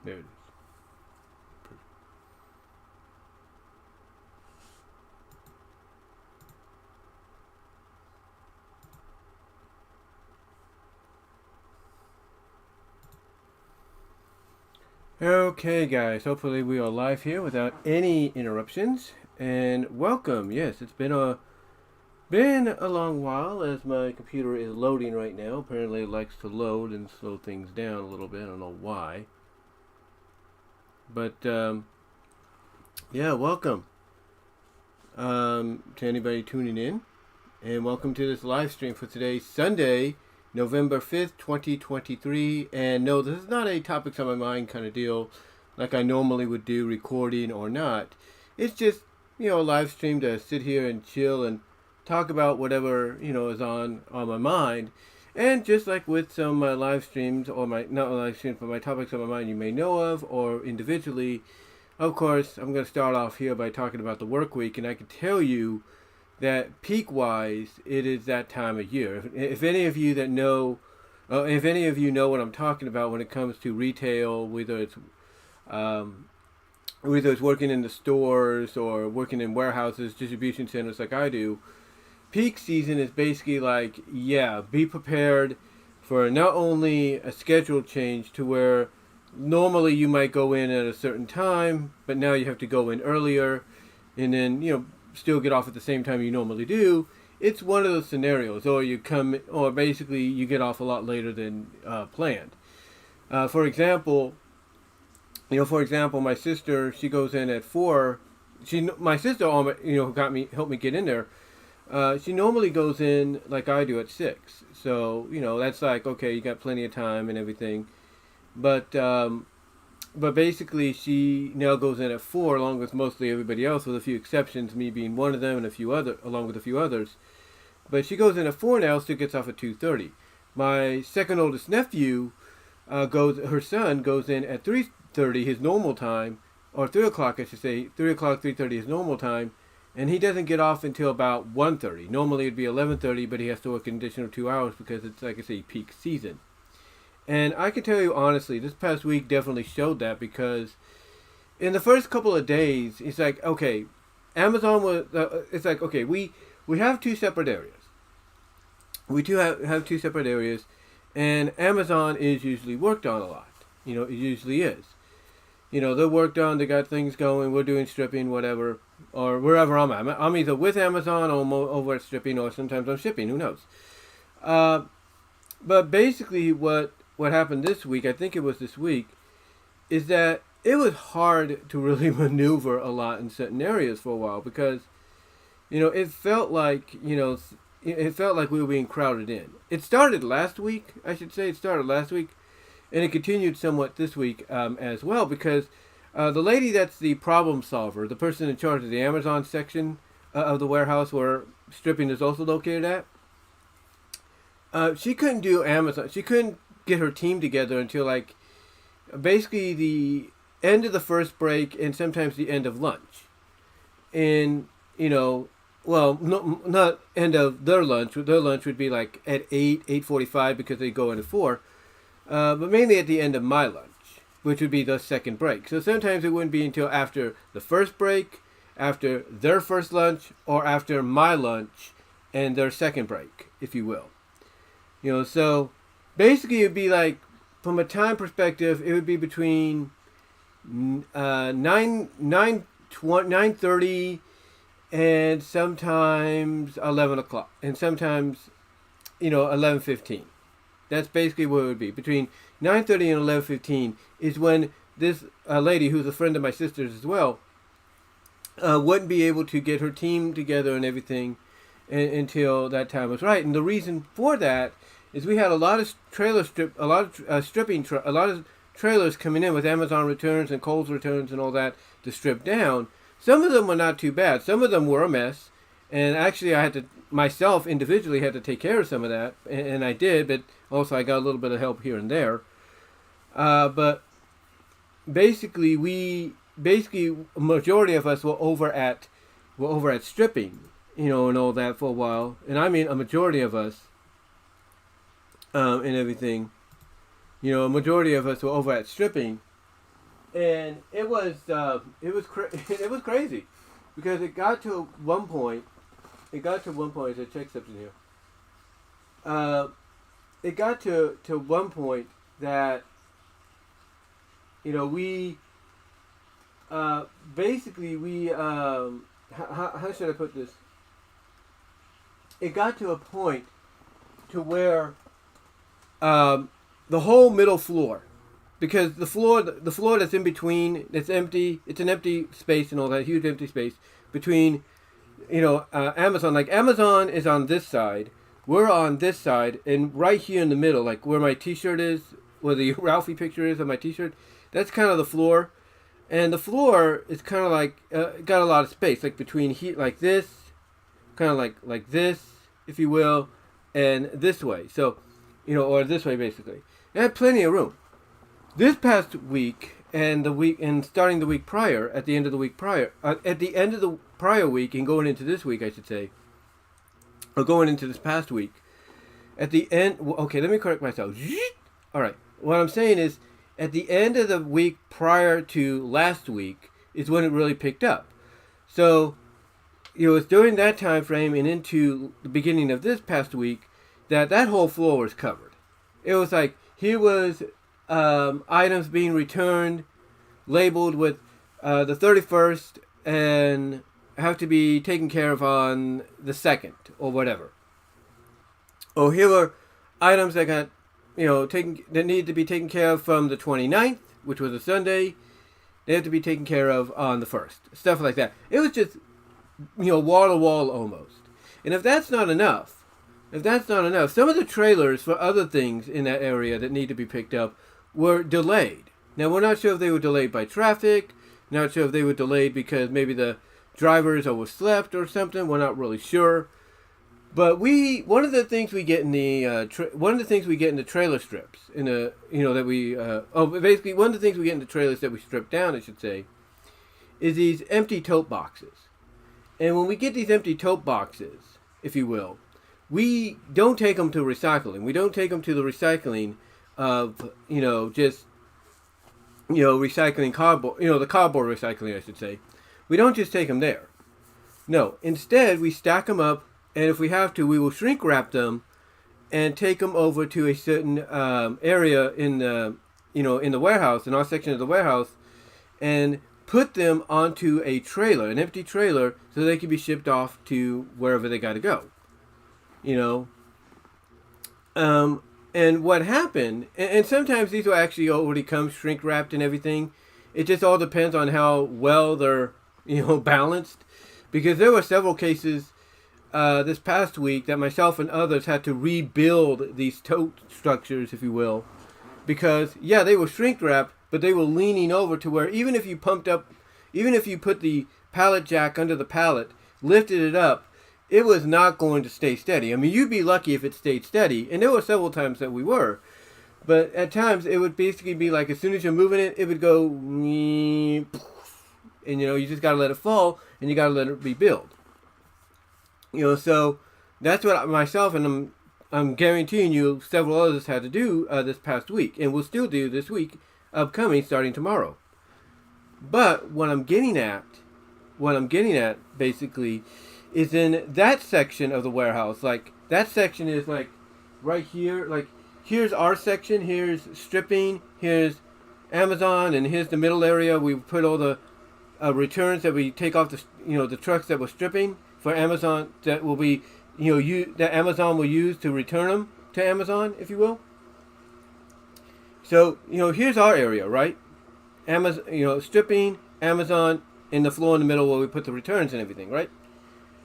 There it is. Okay, guys. Hopefully we are live here without any interruptions. And welcome. Yes, it's been a long while as my computer is loading right now. Apparently it likes to load and slow things down a little bit. I don't know why. But yeah, welcome to anybody tuning in. And welcome to this live stream for today, Sunday, November 5th, 2023. And no, this is not a topics on my mind kind of deal like I normally would do, recording or not. It's just, a live stream to sit here and chill and talk about whatever, is on my mind. And just like with some live streams, or not live streams, but my topics on my mind you may know of, or individually, of course, I'm going to start off here by talking about the work week. And I can tell you that peak-wise, it is that time of year. If any of you know what I'm talking about when it comes to retail, whether it's working in the stores or working in warehouses, distribution centers like I do, peak season is basically like, be prepared for not only a schedule change to where normally you might go in at a certain time, but now you have to go in earlier, and then, still get off at the same time you normally do. It's one of those scenarios, or basically you get off a lot later than planned. For example, my sister, she goes in at 4. My sister, who helped me get in there. She normally goes in like I do at 6. So that's like, okay, you got plenty of time and everything, but basically, she now goes in at 4, along with mostly everybody else, with a few exceptions, me being one of them, and along with a few others. But she goes in at 4 now, still gets off at 2:30. My second oldest nephew, her son goes in at 3:30, his normal time, or 3 o'clock, I should say, 3 o'clock, 3:30, his normal time, and he doesn't get off until about 1:30. Normally it'd be 11:30, but he has to work an additional 2 hours because it's, like I say, peak season. And I can tell you honestly, this past week definitely showed that, because in the first couple of days, it's like, okay, Amazon was, it's like, okay, we have 2 separate areas. We do have 2 separate areas, and Amazon is usually worked on a lot. It usually is. They're worked on, they got things going, we're doing stripping, whatever, or wherever I'm at. I'm either with Amazon or I'm over at stripping, or sometimes I'm shipping, who knows. But basically what happened this week, I think it was this week, is that it was hard to really maneuver a lot in certain areas for a while, because, it felt like, it felt like we were being crowded in. It started last week, I should say. It started last week, and it continued somewhat this week as well, because the lady that's the problem solver, the person in charge of the Amazon section of the warehouse where stripping is also located at, she couldn't do Amazon. She couldn't get her team together until like basically the end of the first break and sometimes the end of lunch. And not end of their lunch. Their lunch would be like at 8:45 because they go in at 4. But mainly at the end of my lunch, which would be the second break. So sometimes it wouldn't be until after the first break, after their first lunch, or after my lunch and their second break, if you will. So basically it would be like, from a time perspective, it would be between 9:30 and sometimes 11 o'clock, and sometimes 11:15. That's basically what it would be. Between 9:30 and 11:15 is when this lady, who's a friend of my sister's as well, wouldn't be able to get her team together and everything until that time was right. And the reason for that is we had a lot of trailers coming in with Amazon returns and Kohl's returns and all that to strip down. Some of them were not too bad. Some of them were a mess, and actually I had to myself individually had to take care of some of that, and I did. But also I got a little bit of help here and there. But basically, a majority of us were over at stripping, and all that for a while. And I mean a majority of us. And everything, a majority of us were over at stripping, and it was it was crazy, because it got to one point. As I check something here. It got to one point that, we basically we how should I put this? It got to a point to where the whole middle floor, because the floor that's in between, it's empty. It's an empty space and all that, huge empty space between, Amazon. Like, Amazon is on this side, we're on this side, and right here in the middle, like where my T-shirt is, where the Ralphie picture is on my T-shirt, that's kind of the floor. And the floor is kind of like got a lot of space, like between here, like this, kind of like this, if you will, and this way. So, or this way basically. It had plenty of room. This past week and starting the week prior, at the end of the prior week and going into this week, I should say, or going into this past week, at the end. Okay, let me correct myself. All right. What I'm saying is, at the end of the week prior to last week is when it really picked up. So, it's during that time frame and into the beginning of this past week that whole floor was covered. It was like, here was items being returned, labeled with the 31st, and have to be taken care of on the 2nd or whatever. Or here were items that got that needed to be taken care of from the 29th, which was a Sunday. They have to be taken care of on the 1st. Stuff like that. It was just, wall to wall almost. And if that's not enough, some of the trailers for other things in that area that need to be picked up were delayed. Now, we're not sure if they were delayed by traffic, not sure if they were delayed because maybe the drivers overslept or something. We're not really sure. But one of the things we get in the trailer strips, basically one of the things we get in the trailers that we strip down, I should say, is these empty tote boxes. And when we get these empty tote boxes, if you will, we don't take them to recycling. We don't take them to the recycling of, recycling cardboard, the cardboard recycling, I should say. We don't just take them there. No, instead we stack them up. And if we have to, we will shrink wrap them and take them over to a certain area in the warehouse, in our section of the warehouse, and put them onto a trailer, an empty trailer, so they can be shipped off to wherever they got to go. And what happened, and sometimes these will actually already come shrink wrapped and everything. It just all depends on how well they're, balanced. Because there were several cases this past week that myself and others had to rebuild these tote structures, if you will, because they were shrink wrapped, but they were leaning over to where even if you put the pallet jack under the pallet, lifted it up, it was not going to stay steady. I mean, you'd be lucky if it stayed steady, and there were several times that we were, but at times it would basically be like, as soon as you're moving it, it would go, and you just gotta let it fall, and you gotta let it rebuild. So that's what myself and I'm guaranteeing you several others had to do this past week, and will still do this week, upcoming, starting tomorrow. But what I'm getting at basically is in that section of the warehouse. Like, that section is like right here. Like, here's our section. Here's stripping. Here's Amazon, and here's the middle area. We put all the returns that we take off the trucks that we're stripping for Amazon, that will be, that Amazon will use to return them to Amazon, if you will. So, here's our area, right? Amazon, stripping, Amazon, and the floor in the middle where we put the returns and everything, right?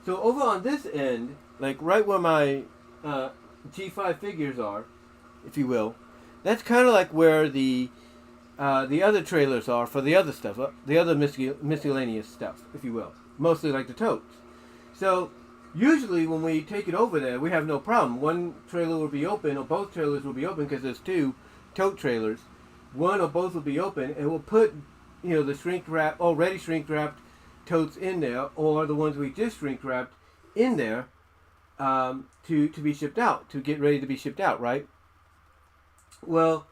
So over on this end, like right where my G5 figures are, if you will, that's kind of like where the other trailers are for the other stuff, the other miscellaneous stuff, if you will. Mostly like the totes. So, usually when we take it over there, we have no problem. One trailer will be open, or both trailers will be open, because there's two tote trailers. One or both will be open, and we'll put, the already shrink wrapped totes in there, or the ones we just shrink wrapped in there, to be shipped out, to get ready to be shipped out, right? Well,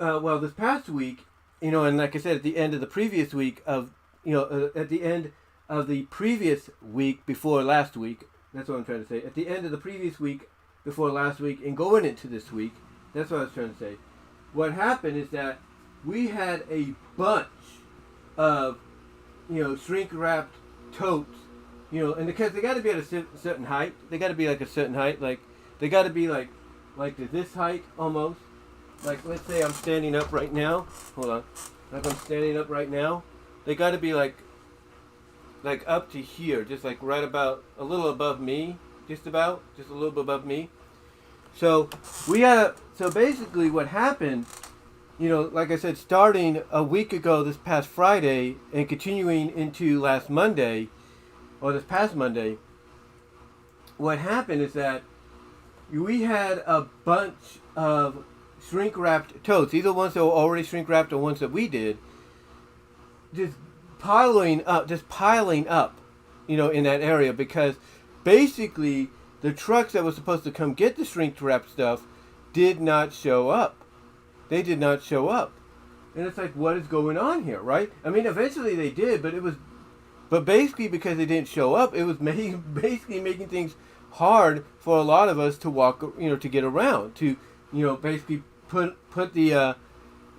this past week, and like I said, at the end of the previous week at the end of the previous week before last week, that's what I'm trying to say. At the end of the previous week before last week and going into this week, that's what I was trying to say. What happened is that we had a bunch of, shrink wrapped totes, and because they got to be at a certain height. They got to be like a certain height. Like they got to be like to this height almost. Like let's say I'm standing up right now. Hold on. Like I'm standing up right now. They got to be like up to here, just like right about a little above me, just a little bit above me. So so basically what happened, like I said, starting a week ago this past Friday and continuing into this past Monday, what happened is that we had a bunch of shrink wrapped totes, either ones that were already shrink wrapped or ones that we did, just piling up, in that area, because basically the trucks that were supposed to come get the shrink wrap stuff did not show up. They did not show up. And it's like, what is going on here, right? I mean, eventually they did, but basically because they didn't show up, it was basically making things hard for a lot of us to walk, to get around, to, basically put the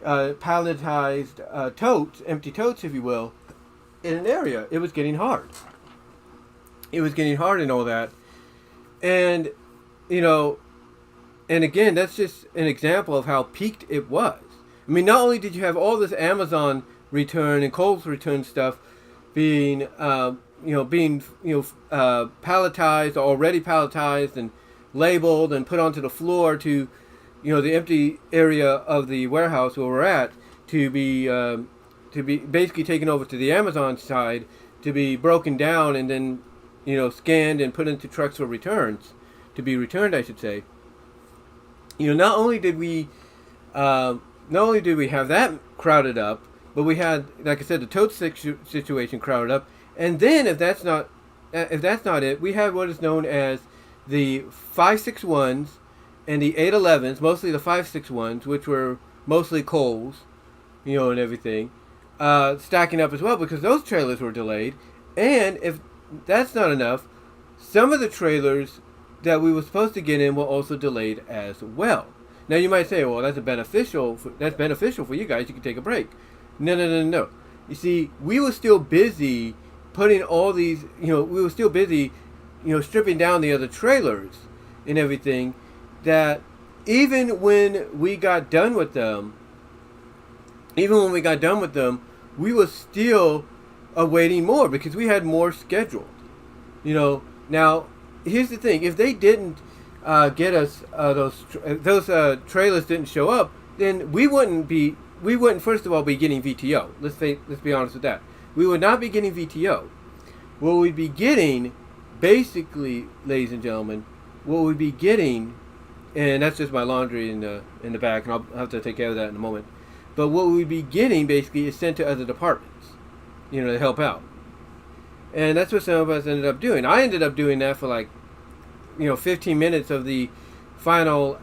palletized totes, empty totes, if you will, in an area. It was getting hard. It was getting hard and all that. And, and again, that's just an example of how peaked it was. I mean, not only did you have all this Amazon return and Kohl's return stuff being, palletized, already palletized and labeled and put onto the floor to, the empty area of the warehouse where we're at, to be basically taken over to the Amazon side, to be broken down and then, scanned and put into trucks for returns, to be returned, I should say. Not only did we have that crowded up, but we had, like I said, the tote situation crowded up. And then if that's not it, we had what is known as the 561s and the 811s, mostly the 561s, which were mostly Kohl's, and everything, stacking up as well, because those trailers were delayed. And if that's not enough, some of the trailers that we were supposed to get in were also delayed as well. Now you might say, well, that's beneficial for you guys. You can take a break. No. You see, we were still busy putting all these, stripping down the other trailers and everything, that even when we got done with them, we were still awaiting more, because we had more scheduled. Now, here's the thing: if they didn't get us those trailers didn't show up, then we wouldn't first of all be getting VTO. Let's be honest with that. We would not be getting VTO. What we'd be getting, basically, ladies and gentlemen, and that's just my laundry in the back, and I'll have to take care of that in a moment. But what we'd be getting basically is sent to other departments, to help out. And that's what some of us ended up doing. I ended up doing that for 15 minutes of the final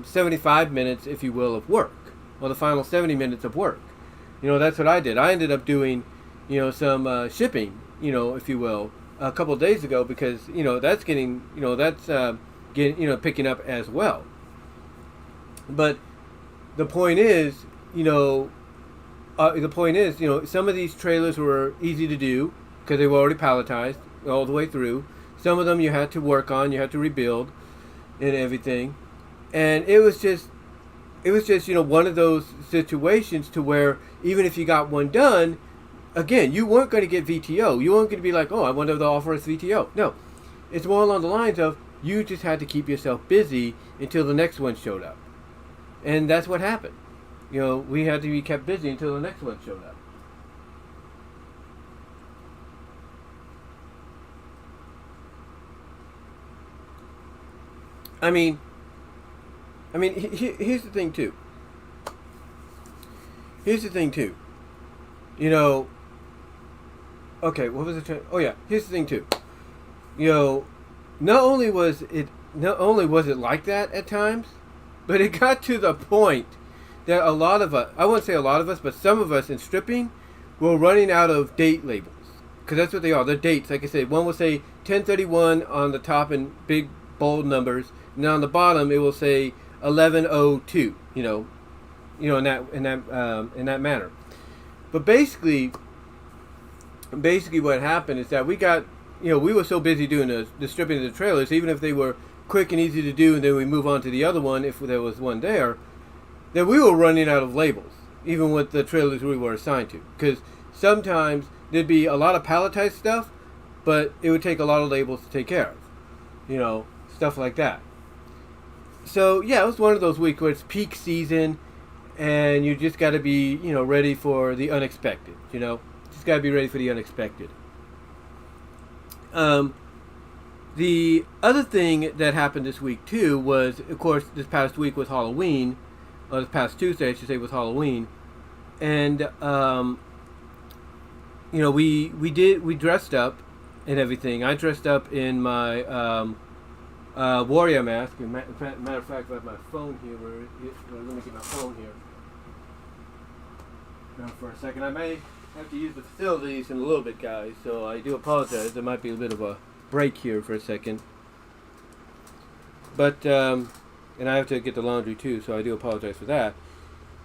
75 minutes, if you will, of work, or the final 70 minutes of work. That's what I did. I ended up doing, some shipping, if you will, a couple of days ago, because that's getting, picking up as well. But the point is, some of these trailers were easy to do because they were already palletized all the way through. Some of them you had to work on, you had to rebuild and everything. And it was just one of those situations to where even if you got one done, again, you weren't going to get VTO. You weren't going to be like, oh, I wonder if they'll offer us VTO. No. It's more along the lines of you just had to keep yourself busy until the next one showed up. And that's what happened. We had to be kept busy until the next one showed up. I mean, here's the thing too. Okay, what was it? Oh yeah, here's the thing too. Not only was it like that at times, but it got to the point that a lot of us, I wouldn't say a lot of us, but some of us in stripping, we're running out of date labels. Because that's what they are. They're dates. Like I said, one will say 1031 on the top in big, bold numbers. And then on the bottom, it will say 1102, in that manner. But basically what happened is that we got, we were so busy doing the stripping of the trailers, even if they were quick and easy to do, and then we move on to the other one if there was one there, that we were running out of labels, even with the trailers we were assigned to. Because sometimes there'd be a lot of palletized stuff, but it would take a lot of labels to take care of, stuff like that. So yeah, it was one of those weeks where it's peak season, and you just got to be, ready for the unexpected. Just got to be ready for the unexpected. The other thing that happened this week too was, of course, this past week was Halloween, or this past Tuesday, I should say, was Halloween, and we dressed up and everything. I dressed up in my warrior mask. Matter of fact, I have my phone here. Let me get my phone here. Now for a second, I may have to use the facilities in a little bit, guys. So I do apologize. There might be a bit of a break here for a second. But and I have to get the laundry too, so I do apologize for that.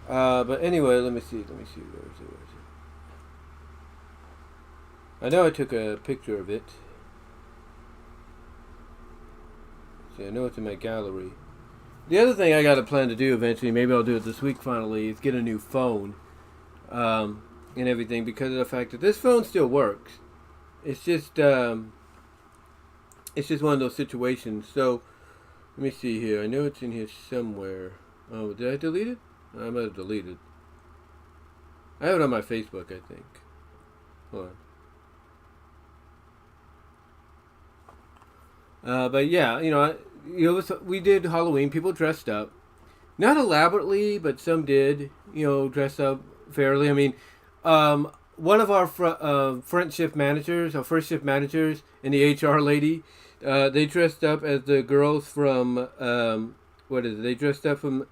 But anyway, let me see. Where is it? I know I took a picture of it. See, I know it's in my gallery. The other thing I got a plan to do eventually, maybe I'll do it this week finally, is get a new phone and everything, because of the fact that this phone still works. It's just one of those situations. So let me see here. I know it's in here somewhere. Oh, did I delete it? I might have deleted. I have it on my Facebook, I think. Hold on. But yeah, we did Halloween. People dressed up, not elaborately, but some did. Dress up fairly. I mean, one of our front shift managers, our first shift managers, and the HR lady, they dressed up as the girls from what is it? They dressed up from,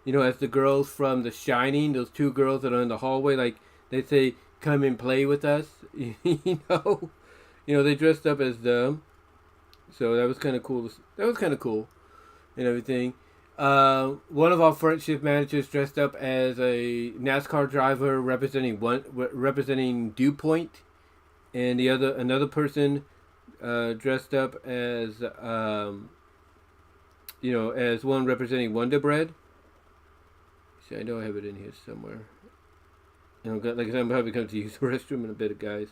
as the girls from The Shining. Those two girls that are in the hallway, like they say, "Come and play with us." They dressed up as them. So that was kind of cool. And everything. One of our front shift managers dressed up as a NASCAR driver representing Dew Point, and another person dressed up as as one representing Wonder Bread. See, I know I have it in here somewhere. Like I said, I'm probably going to use the restroom in a bit, guys.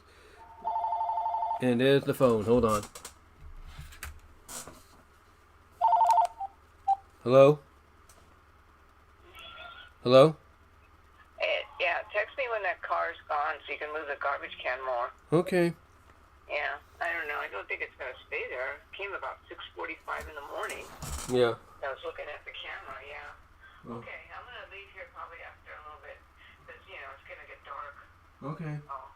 And there's the phone. Hold on. Hello? Hello? Yeah, text me when that car's gone so you can move the garbage can more. Okay. Yeah, I don't know. I don't think it's going to stay there. It came about 6:45 in the morning. Yeah. I was looking at the camera, yeah. Oh. Okay, I'm going to leave here probably after a little bit because, it's going to get dark. Okay. Oh.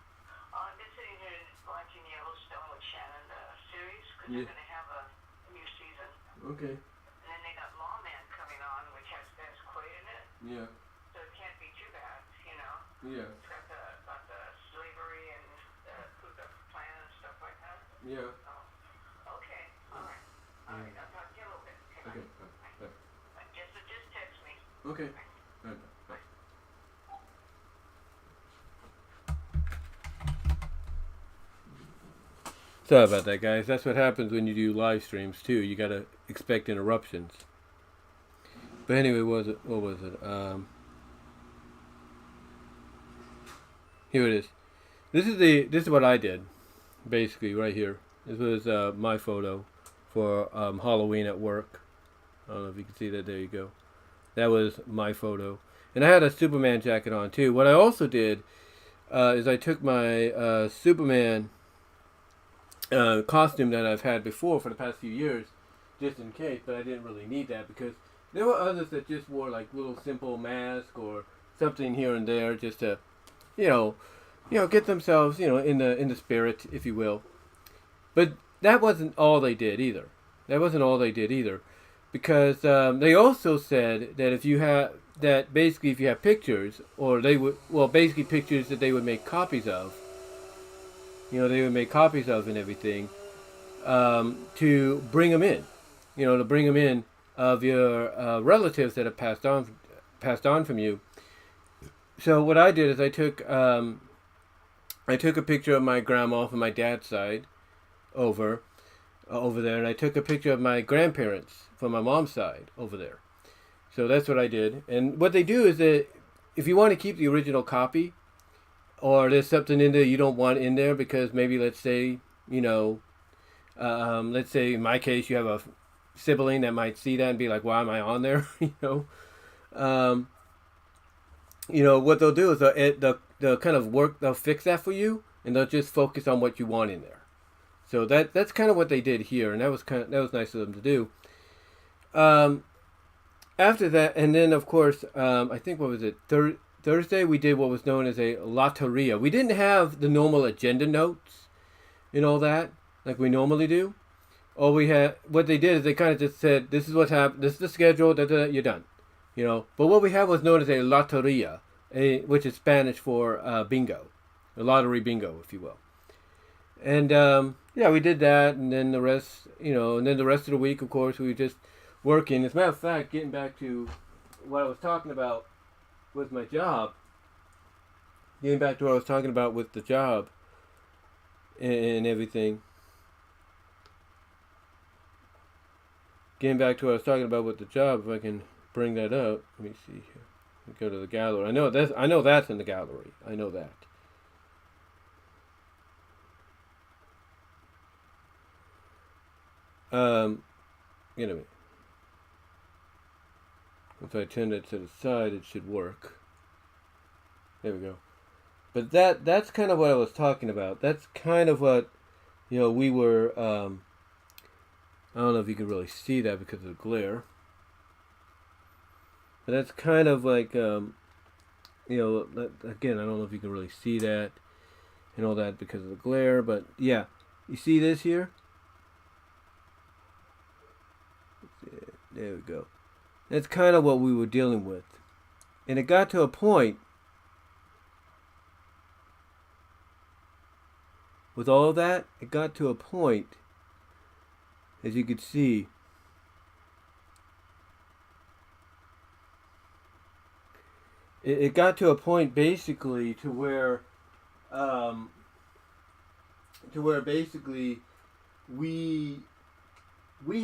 I've been sitting here watching Yellowstone with Shannon, the series, because they're going to have a new season. Okay. Yeah. So it can't be too bad, Yeah. It's got the slavery and the Ku Klux Klan and stuff like that. Yeah. Oh. Okay. All right. All right. I'll talk to you a little bit. Okay. Bye. Just text me. Okay. Bye. Sorry about that, guys. That's what happens when you do live streams too. You gotta expect interruptions. But anyway, what was it? Here it is. This is what I did, basically, right here. This was my photo for Halloween at work. I don't know if you can see that. There you go. That was my photo. And I had a Superman jacket on too. What I also did is I took my Superman costume that I've had before for the past few years, just in case, but I didn't really need that because there were others that just wore like little simple mask or something here and there just to, get themselves, in the spirit, if you will. But that wasn't all they did either. Because they also said that if you have, that basically if you have pictures, or they would, well, basically pictures that they would make copies of, they would make copies of and everything, to bring them in, to bring them in of your relatives that have passed on from you. So what I did is I took a picture of my grandma from my dad's side over there, and I took a picture of my grandparents from my mom's side over there. So that's what I did. And what they do is that if you want to keep the original copy, or there's something in there you don't want in there because maybe let's say let's say in my case you have a sibling that might see that and be like, why am I on there? What they'll do is they'll kind of they'll fix that for you, and they'll just focus on what you want in there. So that's kind of what they did here, and that was nice of them to do. After that, and then of course, I think what was it, Thursday we did what was known as a lotteria. We didn't have the normal agenda notes and all that like we normally do. All we had, what they did is they kind of just said, this is what's happened, this is the schedule, you're done. But what we had was known as a lotteria, which is Spanish for bingo, a lottery bingo, if you will. And we did that, and then the rest, and then the rest of the week, of course, we were just working. As a matter of fact, getting back to what I was talking about with my job, and everything. Getting back to what I was talking about with the job, if I can bring that up. Let me see here. Let me go to the gallery. I know that's in the gallery. I know that. Get a minute. If I turn it to the side, it should work. There we go. But that's kind of what I was talking about. That's kind of what, we were, I don't know if you can really see that because of the glare. But that's kind of like, again, I don't know if you can really see that and all that because of the glare. But yeah, you see this here? There we go. That's kind of what we were dealing with. And it got to a point with all of that, as you could see, it got to a point basically to where basically we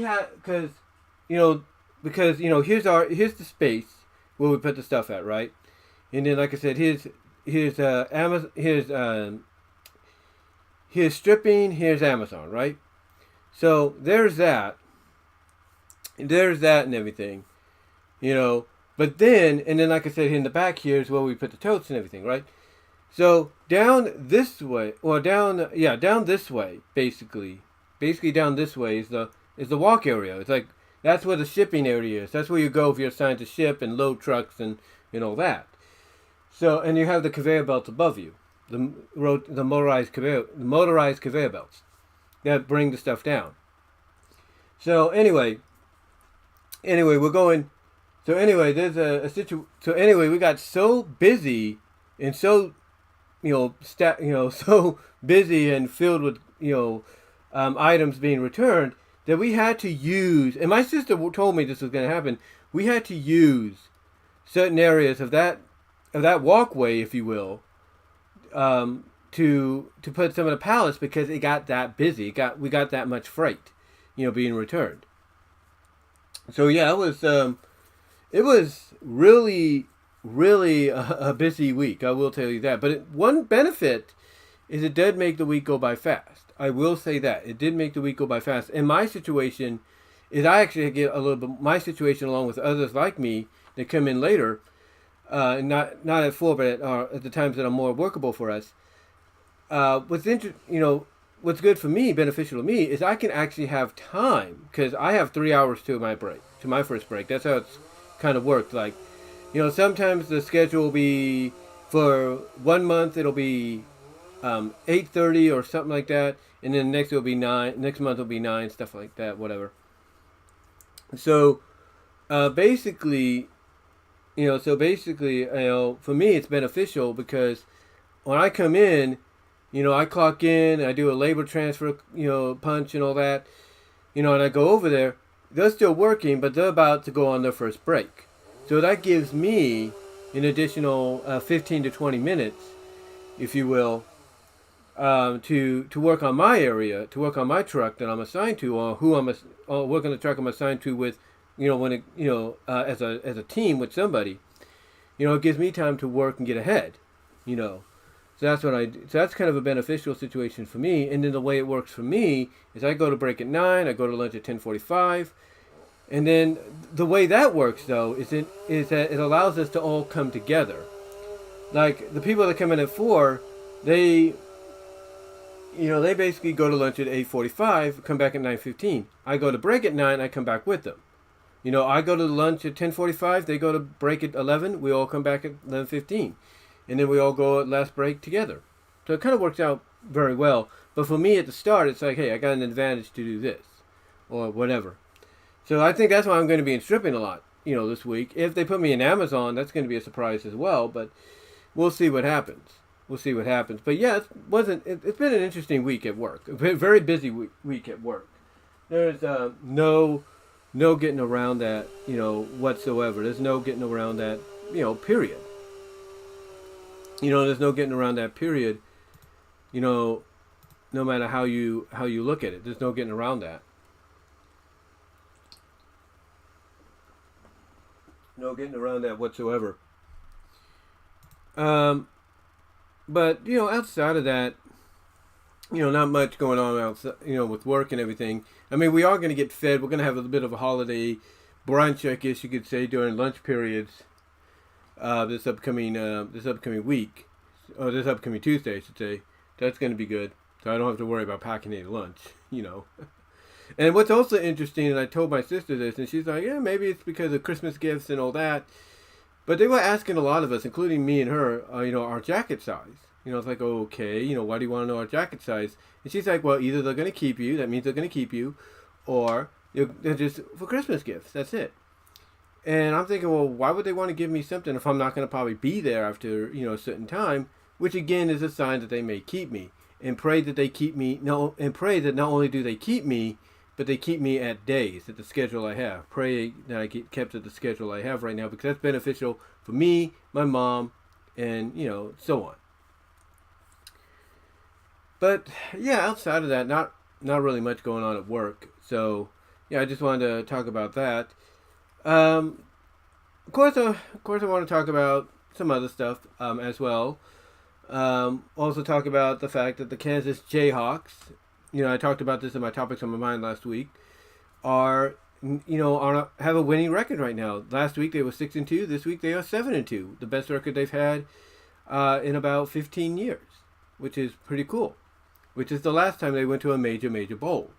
had, because here's the space where we put the stuff at, right? And then, like I said, here's Amazon, here's stripping, here's Amazon, right? So there's that and everything, But then, like I said, in the back here is where we put the totes and everything, right? So down this way, down this way, basically down this way is the walk area. It's like, that's where the shipping area is. That's where you go if you're assigned to ship and load trucks and all that. So, and you have the conveyor belts above you, the motorized conveyor belts that bring the stuff down. So anyway, we're going. So anyway, there's a situation. So anyway, we got so busy and so, so busy and filled with items being returned, that we had to use, and my sister told me this was going to happen, we had to use certain areas of that walkway, if you will, to put some of the pallets because it got that busy. We got that much freight, being returned. So yeah, it was really, really a busy week. I will tell you that. But one benefit is it did make the week go by fast. I will say that. It did make the week go by fast. And my situation is I actually get a little bit, my situation along with others like me that come in later, not at 4, but at the times that are more workable for us. What's good for me, beneficial to me, is I can actually have time, because I have 3 hours to my first break. That's how it's kind of worked. Like, sometimes the schedule will be, for 1 month, it'll be 8:30 or something like that, and then next month will be 9, stuff like that, whatever. So basically So basically, for me, it's beneficial because when I come in, I clock in, I do a labor transfer, punch and all that, and I go over there. They're still working, but they're about to go on their first break. So that gives me an additional 15 to 20 minutes, if you will, to work on my area, to work on my truck that I'm assigned to, or who work on the truck I'm assigned to with, as a team with somebody. It gives me time to work and get ahead. So that's what I do. So that's kind of a beneficial situation for me. And then the way it works for me is I go to break at 9, I go to lunch at 10:45, and then the way that works though is that it allows us to all come together. Like the people that come in at 4, they they basically go to lunch at 8:45, come back at 9:15. I go to break at 9, I come back with them. I go to lunch at 10:45, they go to break at 11, we all come back at 11:15. And then we all go at last break together. So it kind of works out very well. But for me at the start, it's like, hey, I got an advantage to do this or whatever. So I think that's why I'm going to be in stripping a lot, this week. If they put me in Amazon, that's going to be a surprise as well. But we'll see what happens. We'll see what happens. But yeah, it's been an interesting week at work. A very busy week at work. There's no getting around that, whatsoever. There's no getting around that, period. There's no getting around that period. No matter how you look at it, there's no getting around that. No getting around that whatsoever. But outside of that, not much going on outside, with work and everything. I mean, we are going to get fed. We're going to have a bit of a holiday brunch, I guess you could say, during lunch periods. This upcoming week, or this upcoming Tuesday, I should say. That's going to be good. So I don't have to worry about packing any lunch, And what's also interesting, and I told my sister this, and she's like, yeah, maybe it's because of Christmas gifts and all that. But they were asking a lot of us, including me and her, our jacket size. It's like, okay, why do you want to know our jacket size? And she's like, well, either they're going to keep you, that means they're going to keep you, or they're just for Christmas gifts. That's it. And I'm thinking, well, why would they want to give me something if I'm not going to probably be there after, a certain time, which again is a sign that they may keep me. And pray that they keep me, and pray that not only do they keep me, but they keep me at days, at the schedule I have. Pray that I get kept at the schedule I have right now, because that's beneficial for me, my mom, and, so on. But, yeah, outside of that, not really much going on at work. So, yeah, I just wanted to talk about that. Of course, I want to talk about some other stuff as well. Also talk about the fact that the Kansas Jayhawks, I talked about this in my topics on my mind last week, have a winning record right now. Last week they were 6-2. This week they are 7-2. The best record they've had in about 15 years, which is pretty cool. Which is the last time they went to a major bowl.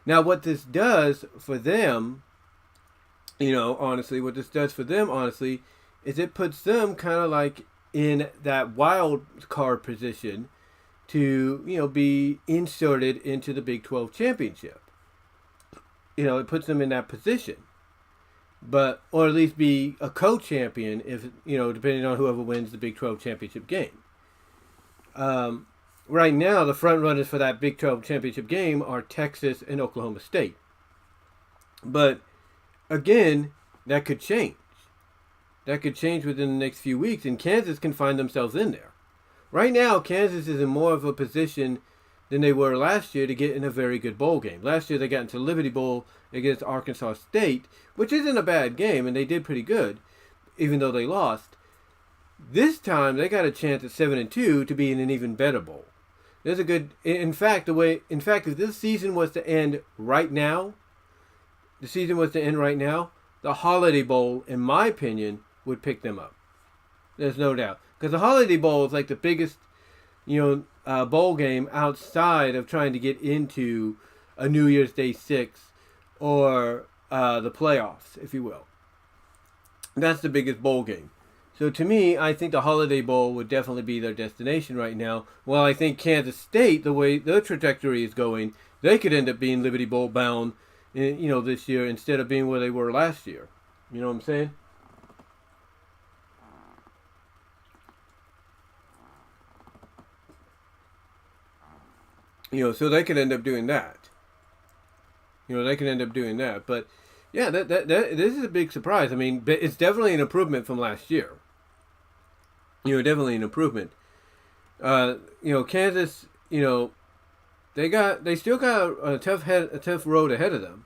Now, what this does for them, honestly, is it puts them kind of like in that wild card position to, be inserted into the Big 12 championship. It puts them in that position. But, or at least be a co-champion if, depending on whoever wins the Big 12 championship game. Right now, the front runners for that Big 12 championship game are Texas and Oklahoma State. But, again, that could change. That could change within the next few weeks, and Kansas can find themselves in there. Right now, Kansas is in more of a position than they were last year to get in a very good bowl game. Last year, they got into Liberty Bowl against Arkansas State, which isn't a bad game, and they did pretty good, even though they lost. This time, they got a chance at 7-2 to be in an even better bowl. There's a good, in fact, if this season was to end right now, the Holiday Bowl, in my opinion, would pick them up. There's no doubt. Because the Holiday Bowl is like the biggest, bowl game outside of trying to get into a New Year's Day 6 or the playoffs, if you will. That's the biggest bowl game. So to me, I think the Holiday Bowl would definitely be their destination right now. Well, I think Kansas State, the way their trajectory is going, they could end up being Liberty Bowl bound, this year instead of being where they were last year. You know what I'm saying? So they could end up doing that. They can end up doing that. But yeah, that this is a big surprise. I mean, it's definitely an improvement from last year. Definitely an improvement. Kansas, they still got a tough road ahead of them.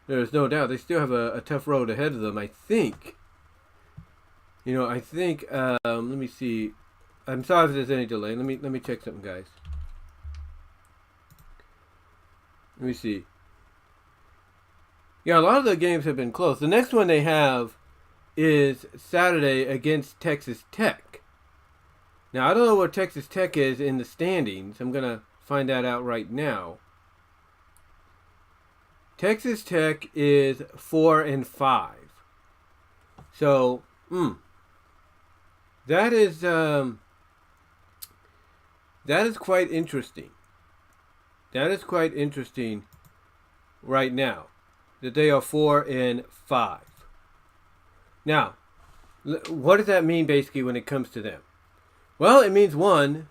There's no doubt they still have a tough road ahead of them. I think. Let me see. I'm sorry if there's any delay. Let me check something, guys. Let me see. Yeah, a lot of the games have been close. The next one they have is Saturday against Texas Tech. Now, I don't know where Texas Tech is in the standings. I'm going to find that out right now. Texas Tech is 4-5. So, that is quite interesting. That is quite interesting right now, that they are 4-5. Now, what does that mean basically when it comes to them? Well, it means one.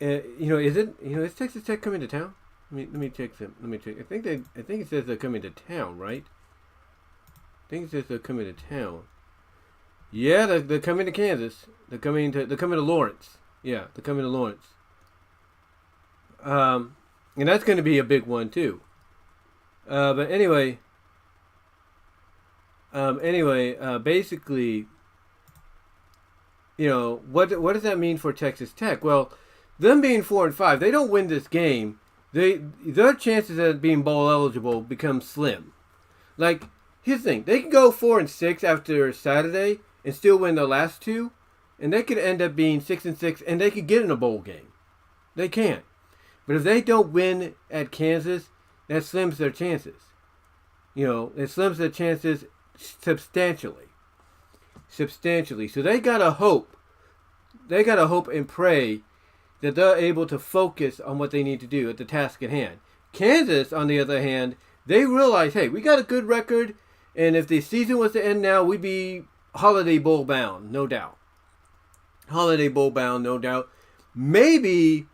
Is Texas Tech coming to town? Let me check them. Let me check. I think it says they're coming to town, right? I think it says they're coming to town. Yeah, they're coming to Kansas. They're coming to Lawrence. Yeah, they're coming to Lawrence. And that's going to be a big one too. But anyway, basically, what does that mean for Texas Tech? Well, them being 4-5, they don't win this game, their chances of being bowl eligible become slim. Like, here's the thing: they can go 4-6 after Saturday and still win the last two, and they could end up being 6-6, and they could get in a bowl game. They can. But if they don't win at Kansas, that slims their chances. It slims their chances substantially. So they gotta hope. They gotta hope and pray that they're able to focus on what they need to do at the task at hand. Kansas, on the other hand, they realize, hey, we got a good record, and if the season was to end now, we'd be Holiday Bowl bound, no doubt. Holiday Bowl bound, no doubt. Maybe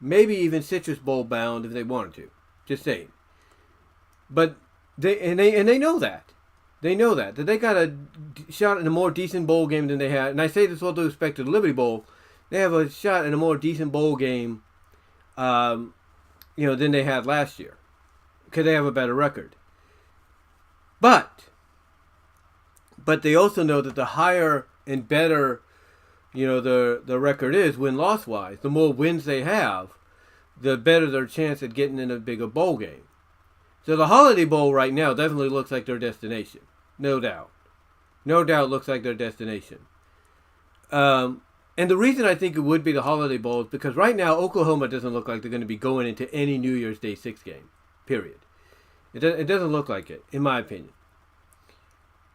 even Citrus Bowl bound if they wanted to. Just saying. But they know that. They know that they got a shot in a more decent bowl game than they had. And I say this with all due respect to the Liberty Bowl. They have a shot in a more decent bowl game, than they had last year, because they have a better record. But they also know that the higher and better, the record is win-loss wise. The more wins they have, the better their chance at getting in a bigger bowl game. So the Holiday Bowl right now definitely looks like their destination. No doubt. No doubt looks like their destination. And the reason I think it would be the Holiday Bowl is because right now Oklahoma doesn't look like they're going to be going into any New Year's Day 6 game. Period. It doesn't look like it, in my opinion.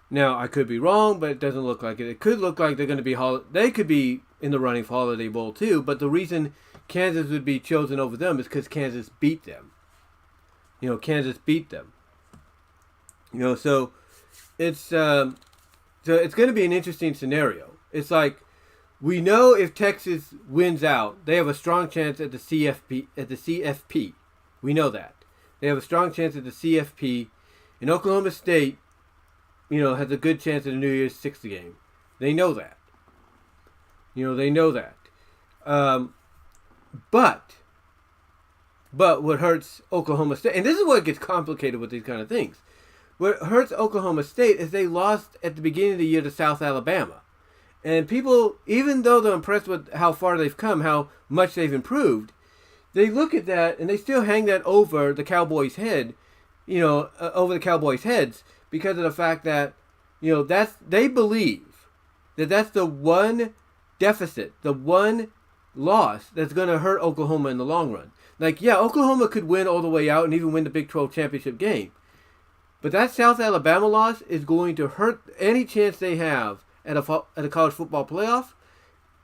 Now, I could be wrong, but it doesn't look like it. It could look like they're going to be... They could be in the running for Holiday Bowl too, but the reason Kansas would be chosen over them is because Kansas beat them. Kansas beat them. So it's going to be an interesting scenario. It's like, we know if Texas wins out, they have a strong chance at the CFP. We know that. They have a strong chance at the CFP. And Oklahoma State, has a good chance at a New Year's 6 game. They know that. They know that. But what hurts Oklahoma State, and this is what gets complicated with these kind of things. What hurts Oklahoma State is they lost at the beginning of the year to South Alabama. And people, even though they're impressed with how far they've come, how much they've improved, they look at that and they still hang that over the Cowboys' head, over the Cowboys' heads, because of the fact that, they believe that that's the one deficit, the one loss that's going to hurt Oklahoma in the long run. Like, yeah, Oklahoma could win all the way out and even win the Big 12 championship game. But that South Alabama loss is going to hurt any chance they have at a college football playoff,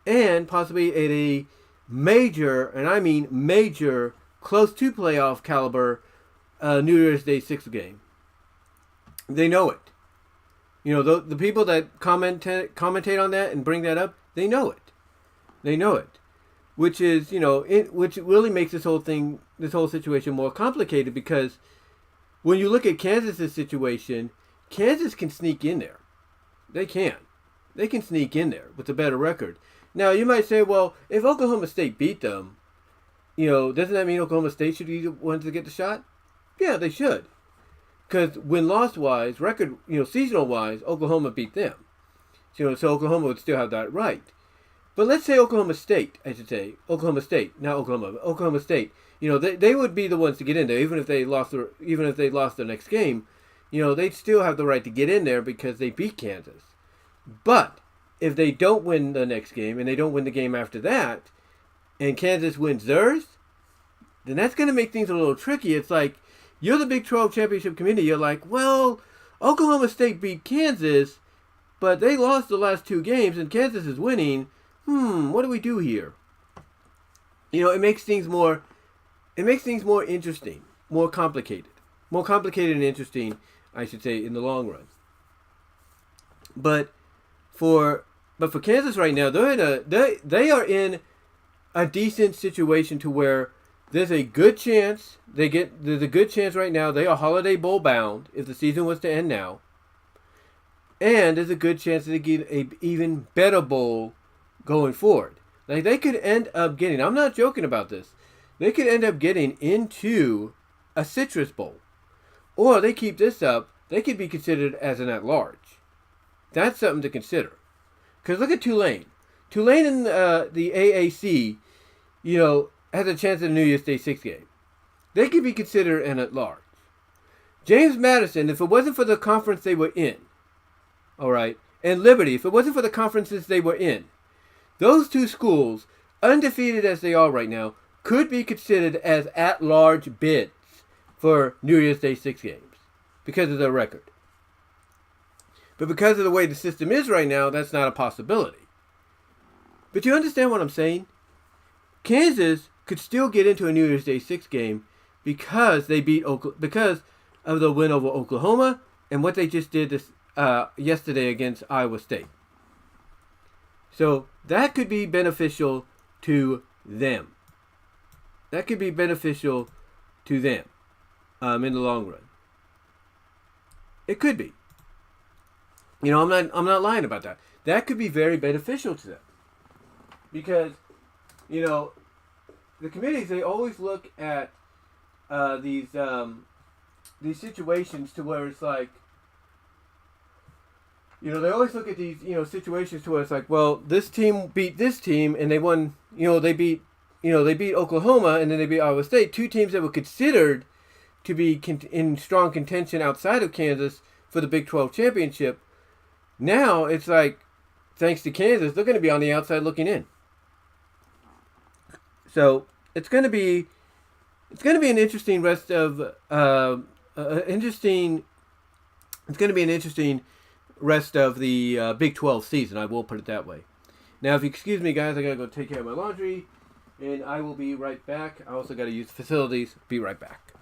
and possibly at a major, and I mean major, close to playoff caliber New Year's Day 6 game. They know it. The people that commentate on that and bring that up, they know it. They know it. which is which really makes this whole situation more complicated because when you look at Kansas's situation, Kansas can sneak in there. They can sneak in there with a better record. Now you might say, well, if Oklahoma State beat them, doesn't that mean Oklahoma State should be the ones to get the shot? Yeah, they should. Because win-loss wise, record, seasonal wise, Oklahoma beat them. So Oklahoma would still have that right. But let's say Oklahoma State, Oklahoma State, not Oklahoma, but Oklahoma State. They would be the ones to get in there, even if they lost their next game. They'd still have the right to get in there because they beat Kansas. But if they don't win the next game and they don't win the game after that, and Kansas wins theirs, then that's going to make things a little tricky. It's like, you're the Big 12 championship committee. You're like, well, Oklahoma State beat Kansas, but they lost the last 2 games, and Kansas is winning. What do we do here? It makes things more interesting, more complicated and interesting, I should say, in the long run. But for Kansas right now, they are in a decent situation to where there's a good chance right now they are Holiday Bowl bound if the season was to end now. And there's a good chance that they get an even better bowl going forward. Like they could end up getting, I'm not joking about this, they could end up getting into a Citrus Bowl. Or they keep this up, they could be considered as an at-large. That's something to consider. Because look at Tulane. Tulane in the AAC, has a chance at a New Year's Day 6 game. They could be considered an at-large. James Madison, if it wasn't for the conference they were in, all right, and Liberty, if it wasn't for the conferences they were in, those 2 schools, undefeated as they are right now, could be considered as at-large bids for New Year's Day 6 games because of their record. But because of the way the system is right now, that's not a possibility. But you understand what I'm saying? Kansas could still get into a New Year's Day 6 game because because of the win over Oklahoma and what they just did yesterday against Iowa State. So that could be beneficial to them. In the long run. It could be. I'm not lying about that. That could be very beneficial to them. Because, the committees, they always look at these situations to where it's like, they always look at these, situations to where it's like, well, this team beat this team and they won, they beat Oklahoma and then they beat Iowa State, 2 teams that were considered to be in strong contention outside of Kansas for the Big 12 championship. Now it's like, thanks to Kansas, they're going to be on the outside looking in. So it's going to be an interesting rest of the Big 12 season. I will put it that way. Now, if you excuse me, guys, I gotta go take care of my laundry, and I will be right back. I also gotta use the facilities. Be right back.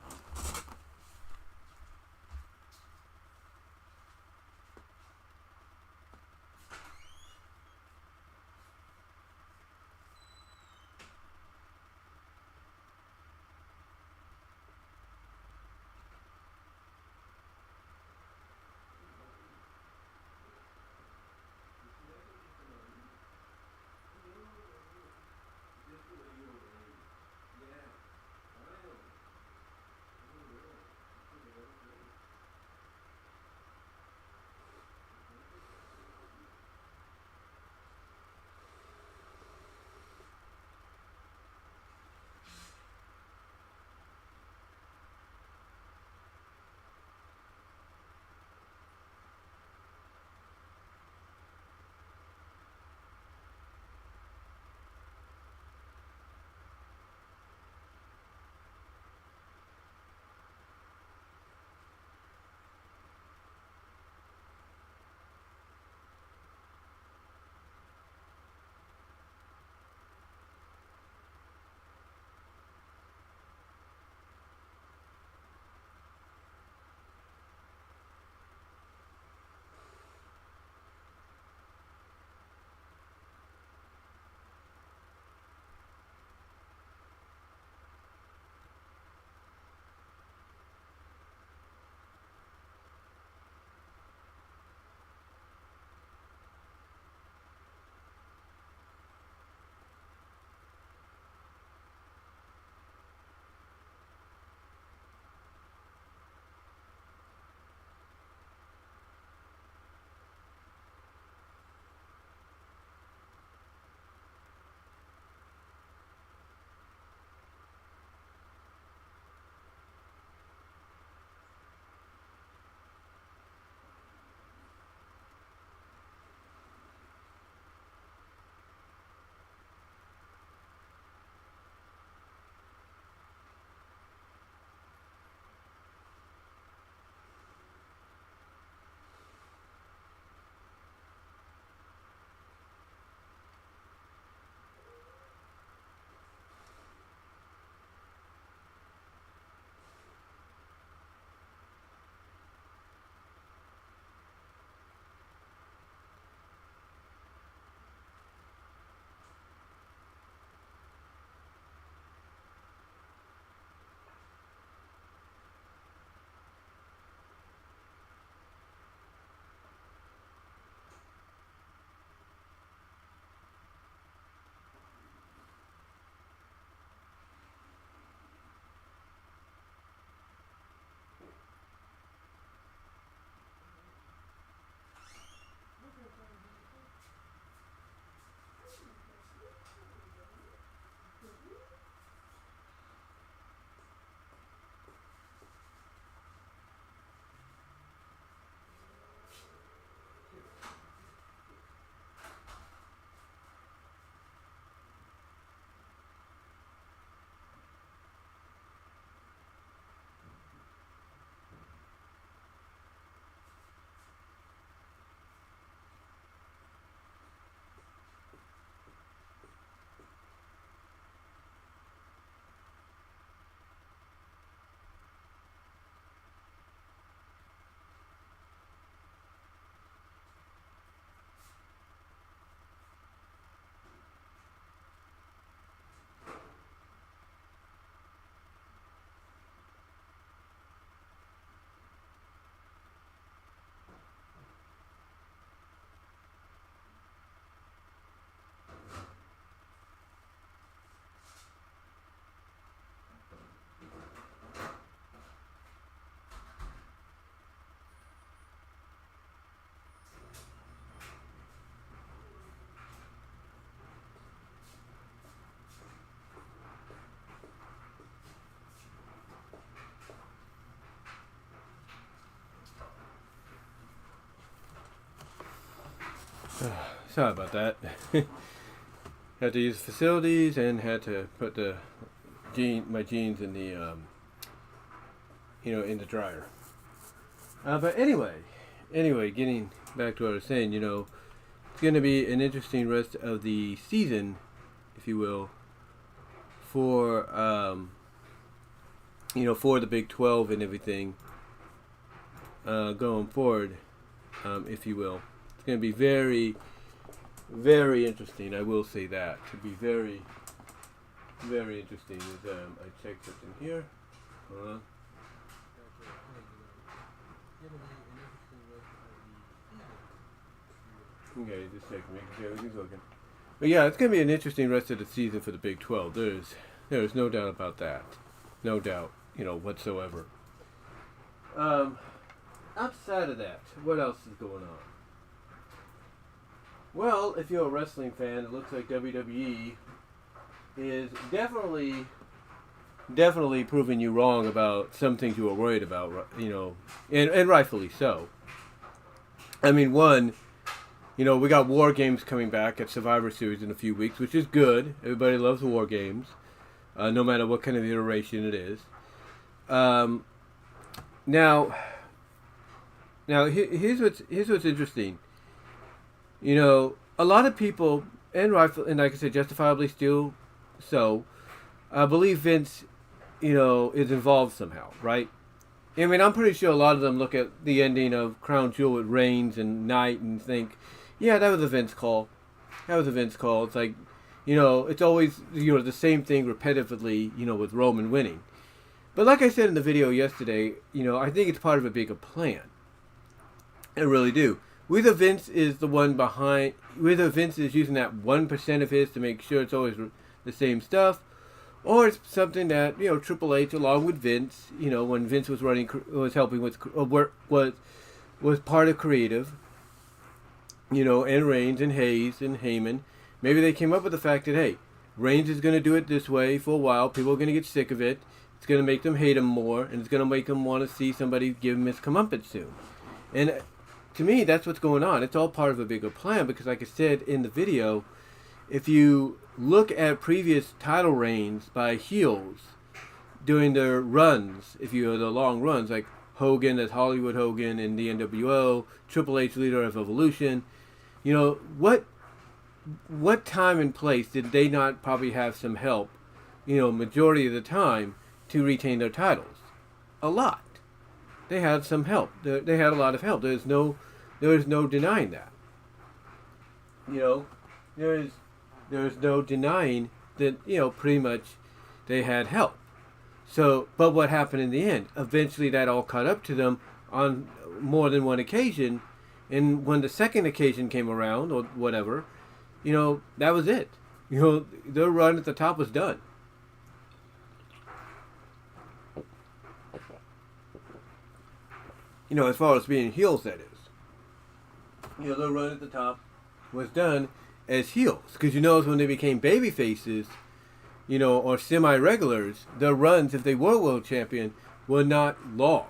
Sorry about that. Had to use facilities and had to put my jeans in the in the dryer. But anyway, getting back to what I was saying, it's going to be an interesting rest of the season, if you will, for for the Big 12 and everything going forward, if you will. It's going to be very, very interesting. I will say that. To be very, very interesting. I checked something here. Hold on. Okay, just a second, making sure everything's working. But yeah, it's going to be an interesting rest of the season for the Big 12. There's no doubt about that. No doubt, whatsoever. Outside of that, what else is going on? Well, if you're a wrestling fan, it looks like WWE is definitely proving you wrong about some things you were worried about, and rightfully so. I mean, one, we got War Games coming back at Survivor Series in a few weeks, which is good. Everybody loves War Games, no matter what kind of iteration it is. Now, here's what's interesting. A lot of people, and like I said, justifiably still so, believe Vince, is involved somehow, right? I mean, I'm pretty sure a lot of them look at the ending of Crown Jewel with Reigns and Knight and think, yeah, that was a Vince call. It's like, it's always, the same thing repetitively, with Roman winning. But like I said in the video yesterday, I think it's part of a bigger plan. I really do. Whether Vince is whether Vince is using that 1% of his to make sure it's always the same stuff, or it's something that, Triple H along with Vince, when Vince was helping with, was part of creative, and Reigns and Hayes and Heyman, maybe they came up with the fact that, hey, Reigns is going to do it this way for a while, people are going to get sick of it, it's going to make them hate him more, and it's going to make them want to see somebody give him his comeuppance soon. And to me, that's what's going on. It's all part of a bigger plan because, like I said in the video, if you look at previous title reigns by heels during their runs, the long runs, like Hogan as Hollywood Hogan in the NWO, Triple H leader of Evolution, what time and place did they not probably have some help, majority of the time to retain their titles? A lot. They had some help. They had a lot of help. There is no denying that. There is no denying that, pretty much they had help. So, but what happened in the end? Eventually that all caught up to them on more than one occasion, and when the second occasion came around, or whatever, that was it. Their run at the top was done. As far as being heels, that is. Their run at the top was done as heels. Because when they became baby faces, or semi-regulars, their runs, if they were world champion, were not long.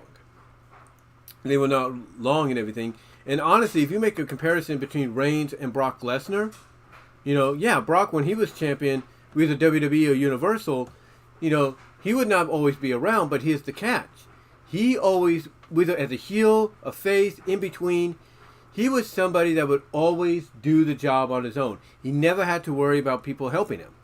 They were not long and everything. And honestly, if you make a comparison between Reigns and Brock Lesnar, Brock, when he was champion, with the WWE or Universal, he would not always be around, but here's the catch. He always, whether as a heel, a face, in between, he was somebody that would always do the job on his own. He never had to worry about people helping him.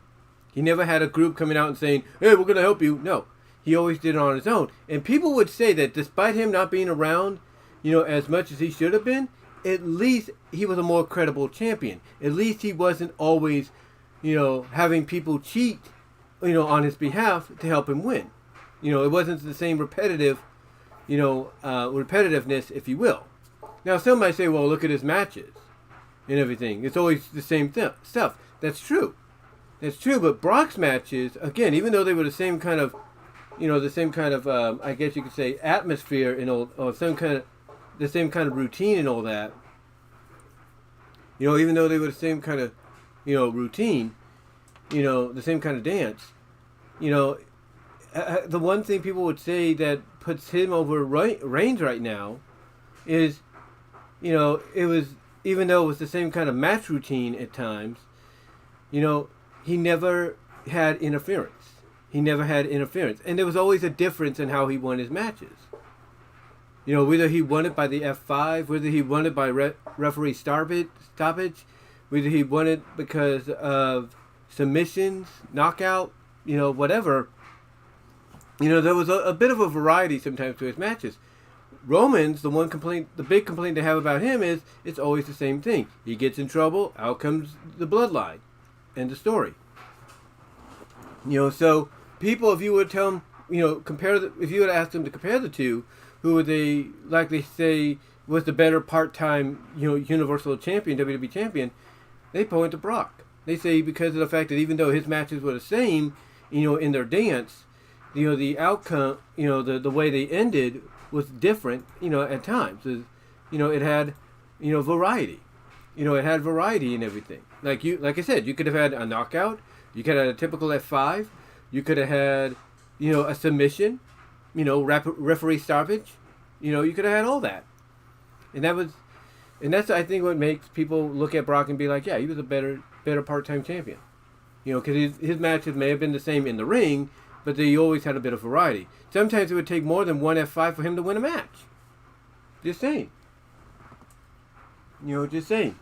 He never had a group coming out and saying, hey, we're going to help you. No, he always did it on his own. And people would say that despite him not being around, as much as he should have been, at least he was a more credible champion. At least he wasn't always, having people cheat, on his behalf to help him win. It wasn't the same repetitiveness, if you will. Now, some might say, well, look at his matches and everything. It's always the same stuff. That's true. But Brock's matches, again, even though they were the same kind of, I guess you could say, atmosphere and all, or the same kind of routine and all that, even though they were the same kind of, routine, the same kind of dance, the one thing people would say that puts him over Reigns right now is, it even though it was the same kind of match routine at times, you know, he never had interference. He never had interference. And there was always a difference in how he won his matches. You know, whether he won it by the F5, whether he won it by referee stoppage, whether he won it because of submissions, knockout, you know, whatever. You know, there was a bit of a variety sometimes to his matches. Roman's, the big complaint they have about him is it's always the same thing. He gets in trouble, out comes the bloodline. End of story. You know, so people, if you would tell them, you know, if you would ask them to compare the two, who would they likely say was the better part-time, you know, Universal Champion, WWE Champion? They point to Brock. They say because of the fact that even though his matches were the same, you know, in their dance, you know, the outcome, you know, the way they ended was different, you know, at times. You know, it had, you know, variety. You know, it had variety in everything. Like I said, you could have had a knockout. You could have had a typical F5. You could have had, you know, a submission. You know, referee stoppage. You know, you could have had all that. And that's I think what makes people look at Brock and be like, yeah, he was a better part-time champion. You know, because his matches may have been the same in the ring, but they always had a bit of variety. Sometimes it would take more than one F5 for him to win a match. Just saying. You know, just saying.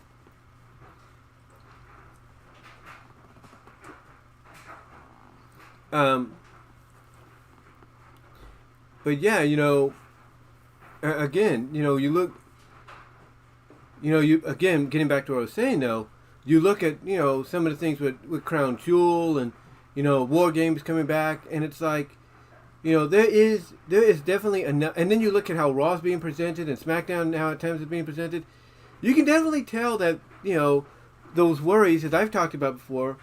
But yeah, you know, again, you know, you look, you know, again, getting back to what I was saying though, you look at, you know, some of the things with Crown Jewel and, you know, War Games coming back, and it's like, you know, there is definitely enough, and then you look at how Raw's being presented and SmackDown now at times is being presented, you can definitely tell that, you know, those worries, as I've talked about before,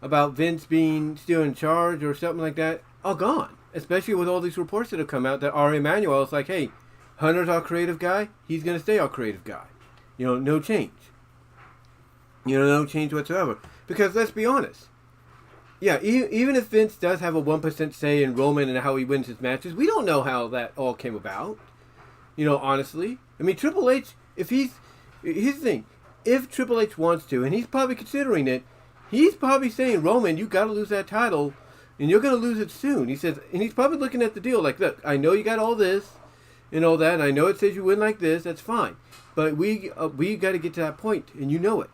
about Vince being still in charge or something like that, are gone. Especially with all these reports that have come out that Ari Emanuel is like, hey, Hunter's our creative guy, he's going to stay our creative guy. You know, no change. You know, no change whatsoever. Because let's be honest. Yeah, even if Vince does have a 1% say in Roman and how he wins his matches, we don't know how that all came about. You know, honestly. I mean, Triple H, here's the thing. If Triple H wants to, and he's probably considering it, he's probably saying, Roman, you got to lose that title, and you're going to lose it soon. He says, and he's probably looking at the deal like, look, I know you got all this and all that, and I know it says you win like this, that's fine. But we got to get to that point, and you know it.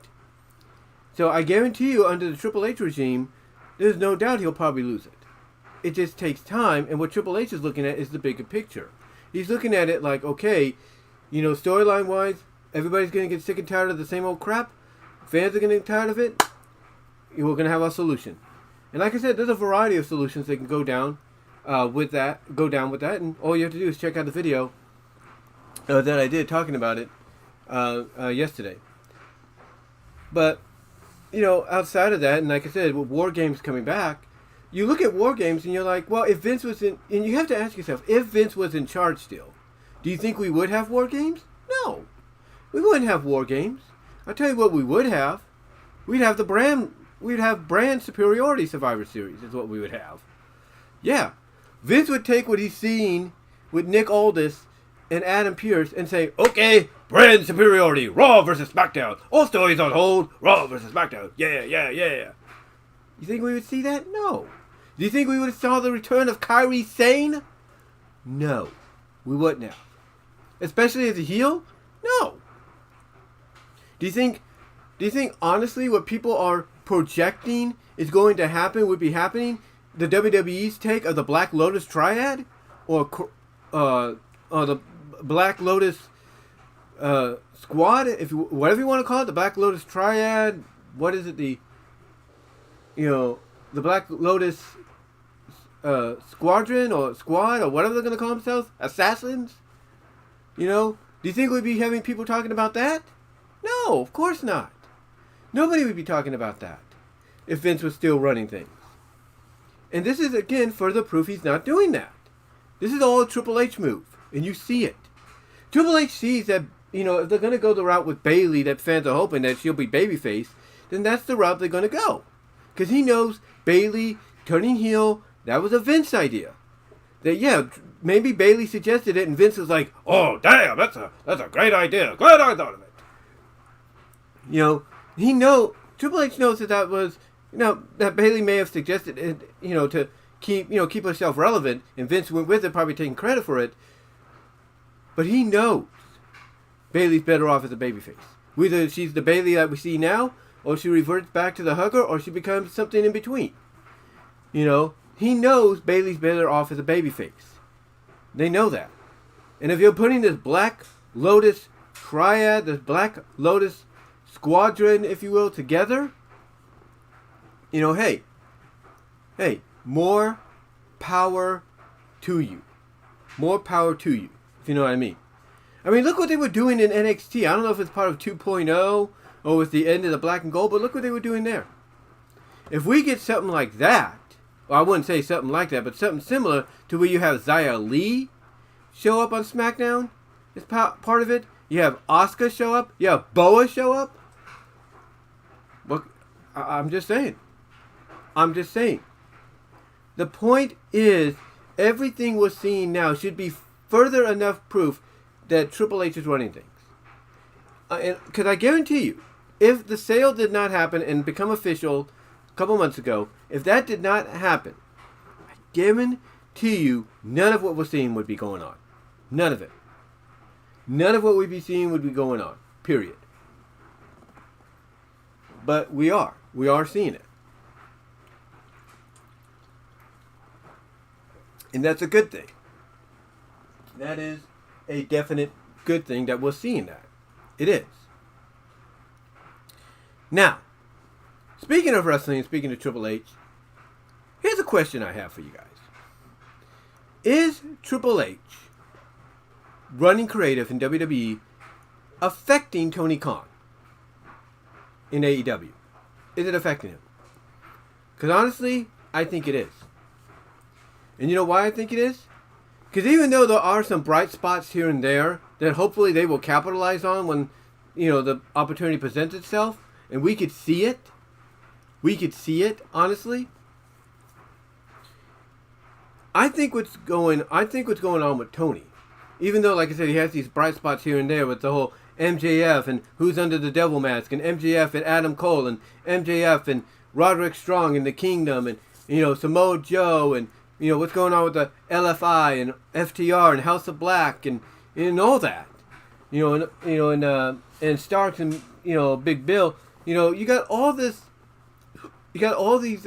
So I guarantee you, under the Triple H regime, there's no doubt he'll probably lose it. It just takes time, and what Triple H is looking at is the bigger picture. He's looking at it like, okay, you know, storyline-wise, everybody's going to get sick and tired of the same old crap. Fans are going to get tired of it. We're going to have a solution. And like I said, there's a variety of solutions that can go down with that, and all you have to do is check out the video that I did talking about it yesterday. But, you know, outside of that, and like I said, with War Games coming back, you look at War Games and you're like, well, if Vince was in, and you have to ask yourself, if Vince was in charge still, do you think we would have War Games? No. We wouldn't have War Games. I'll tell you what we would have. We'd have brand superiority Survivor Series is what we would have. Yeah. Vince would take what he's seen with Nick Aldis and Adam Pearce and say, okay, brand superiority, Raw versus SmackDown. All stories on hold, Raw versus SmackDown. Yeah. You think we would see that? No. Do you think we would have saw the return of Kairi Sane? No. We wouldn't have. Especially as a heel? No. Do you think honestly what people are projecting is going to happen would be happening? The WWE's take of the Black Lotus Triad? Or the Black Lotus Squad? Whatever you want to call it, the Black Lotus Triad, what is it, the Black Lotus Squadron or Squad or whatever they're going to call themselves? Assassins? You know? Do you think we'd be having people talking about that? No, of course not. Nobody would be talking about that if Vince was still running things. And this is, again, further proof he's not doing that. This is all a Triple H move, and you see it. Triple H sees that, you know, if they're going to go the route with Bayley that fans are hoping that she'll be babyface, then that's the route they're going to go. Because he knows Bayley turning heel, that was a Vince idea. That, yeah, maybe Bayley suggested it, and Vince was like, oh, damn, that's a great idea. Glad I thought of it. You know, Triple H knows that was, that Bayley may have suggested it, to keep herself relevant, and Vince went with it, probably taking credit for it. But he knows Bayley's better off as a babyface. Whether she's the Bayley that we see now, or she reverts back to the hugger, or she becomes something in between. He knows Bayley's better off as a babyface. They know that. And if you're putting this Black Lotus triad, this Black Lotus squadron, if you will, together, hey, more power to you. More power to you, if you know what I mean. I mean, look what they were doing in NXT. I don't know if it's part of 2.0 or with the end of the Black and Gold, but look what they were doing there. If we get something like that, well, I wouldn't say something like that, but something similar to where you have Xia Li show up on SmackDown, is part of it. You have Asuka show up. You have Boa show up. Well, I'm just saying. The point is, everything we're seeing now should be further enough proof that Triple H is running things. Because I guarantee you, if the sale did not happen and become official a couple months ago, if that did not happen, I guarantee you none of what we're seeing would be going on. None of it. None of what we'd be seeing would be going on. Period. But we are. We are seeing it. And that's a good thing. That is a definite good thing that we're seeing that. It is. Now, speaking of wrestling and speaking of Triple H, here's a question I have for you guys. Is Triple H running creative in WWE affecting Tony Khan in AEW? Is it affecting him? Because honestly, I think it is. And you know why I think it is? Because even though there are some bright spots here and there that hopefully they will capitalize on when, the opportunity presents itself, and we could see it. We could see it, honestly. I think what's going on with Tony, even though, like I said, he has these bright spots here and there with the whole MJF and who's under the devil mask, and MJF and Adam Cole, and MJF and Roderick Strong and the Kingdom, and Samoa Joe, and what's going on with the LFI and FTR and House of Black and all that, and Starks and Big Bill. You got all this. You got all these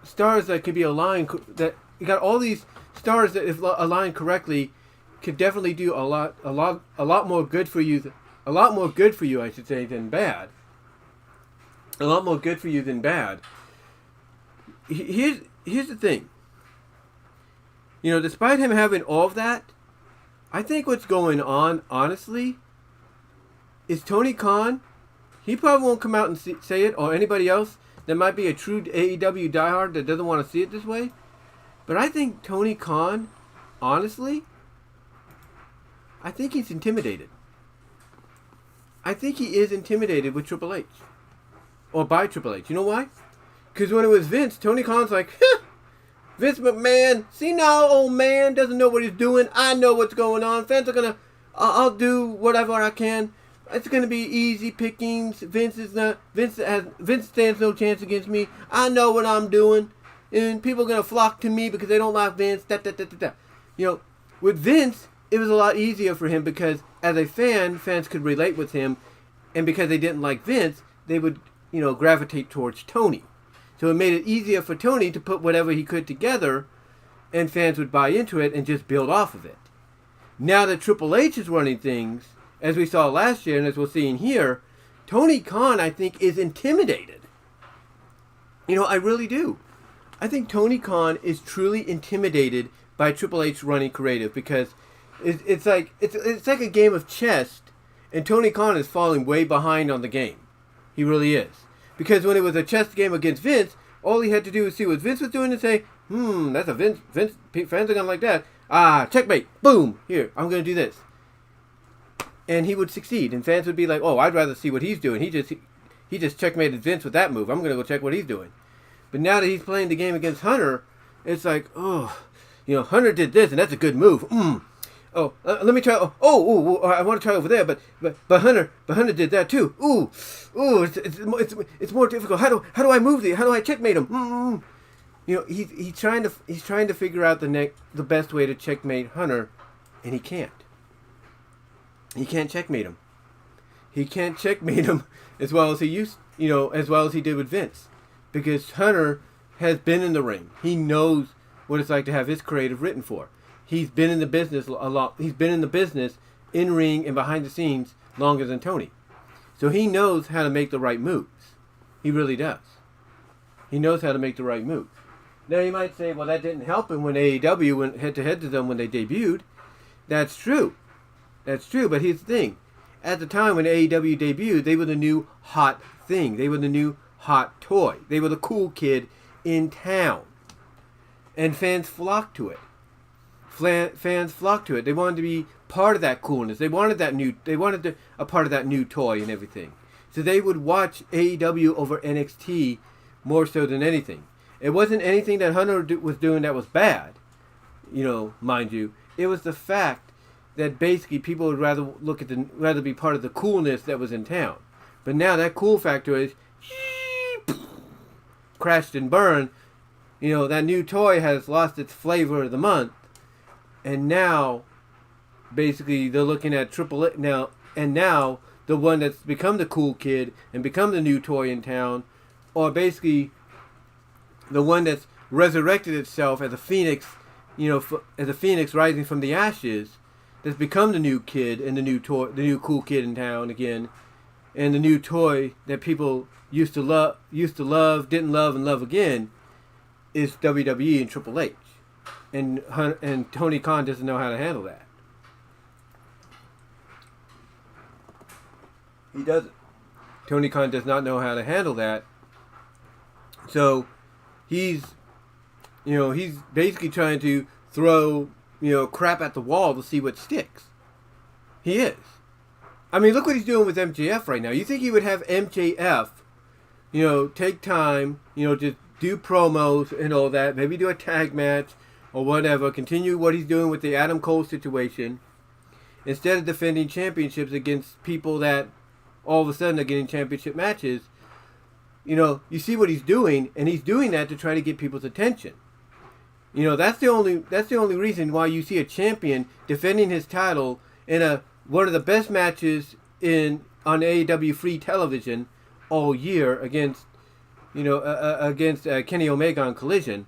stars that could be aligned. That you got all these stars that, if aligned correctly, could definitely do a lot more good for you. A lot more good for you, I should say, than bad. A lot more good for you than bad. Here's the thing. Despite him having all of that, I think what's going on, honestly, is Tony Khan. He probably won't come out and say it, or anybody else that might be a true AEW diehard that doesn't want to see it this way. But I think Tony Khan, honestly, I think he's intimidated. I think he is intimidated with Triple H. Or by Triple H. You know why? Because when it was Vince, Tony Khan's like, Vince McMahon, see now, old man doesn't know what he's doing. I know what's going on. Fans are gonna, I'll do whatever I can. It's gonna be easy pickings. Vince stands no chance against me. I know what I'm doing, and people are gonna flock to me because they don't like Vince. With Vince, it was a lot easier for him because as a fan, fans could relate with him, and because they didn't like Vince, they would, gravitate towards Tony. So it made it easier for Tony to put whatever he could together, and fans would buy into it and just build off of it. Now that Triple H is running things, as we saw last year and as we're seeing here, Tony Khan, I think, is intimidated. I really do. I think Tony Khan is truly intimidated by Triple H running creative because it's like a game of chess, and Tony Khan is falling way behind on the game. He really is. Because when it was a chess game against Vince, all he had to do was see what Vince was doing and say, that's a Vince, fans are going to like that. Checkmate, boom, here, I'm going to do this. And he would succeed, and fans would be like, oh, I'd rather see what he's doing. He just checkmated Vince with that move. I'm going to go check what he's doing. But now that he's playing the game against Hunter, it's like, Hunter did this, and that's a good move. let me try. I want to try over there, but Hunter did that too. It's more difficult. How do I move the? How do I checkmate him? You know, he's trying to figure out the best way to checkmate Hunter, and he can't. He can't checkmate him. He can't checkmate him as well as as well as he did with Vince, because Hunter has been in the ring. He knows what it's like to have his creative written for. He's been in the business a lot. He's been in the business, in ring and behind the scenes, longer than Tony. So he knows how to make the right moves. He really does. He knows how to make the right moves. Now you might say, well, that didn't help him when AEW went head-to-head to them when they debuted. That's true. That's true, but here's the thing. At the time when AEW debuted, they were the new hot thing. They were the new hot toy. They were the cool kid in town. And fans flocked to it. Fans flocked to it. They wanted to be part of that coolness. They wanted a part of that new toy and everything. So they would watch AEW over NXT more so than anything. It wasn't anything that Hunter was doing that was bad, mind you. It was the fact that basically people would rather be part of the coolness that was in town. But now that cool factor is crashed and burned. That new toy has lost its flavor of the month. And now, basically, they're looking at Triple H now. And now, the one that's become the cool kid and become the new toy in town, or basically the one that's resurrected itself as a phoenix, as a phoenix rising from the ashes, that's become the new kid and the new toy, the new cool kid in town again, and the new toy that people used to love, didn't love, and love again, is WWE and Triple H. And Tony Khan doesn't know how to handle that. He doesn't. Tony Khan does not know how to handle that. So he's basically trying to throw, crap at the wall to see what sticks. He is. I mean, look what he's doing with MJF right now. You think he would have MJF, take time, to do promos and all that, maybe do a tag match or whatever, continue what he's doing with the Adam Cole situation, instead of defending championships against people that all of a sudden are getting championship matches. You see what he's doing, and he's doing that to try to get people's attention. That's the only reason why you see a champion defending his title in one of the best matches on AEW free television all year against Kenny Omega on Collision.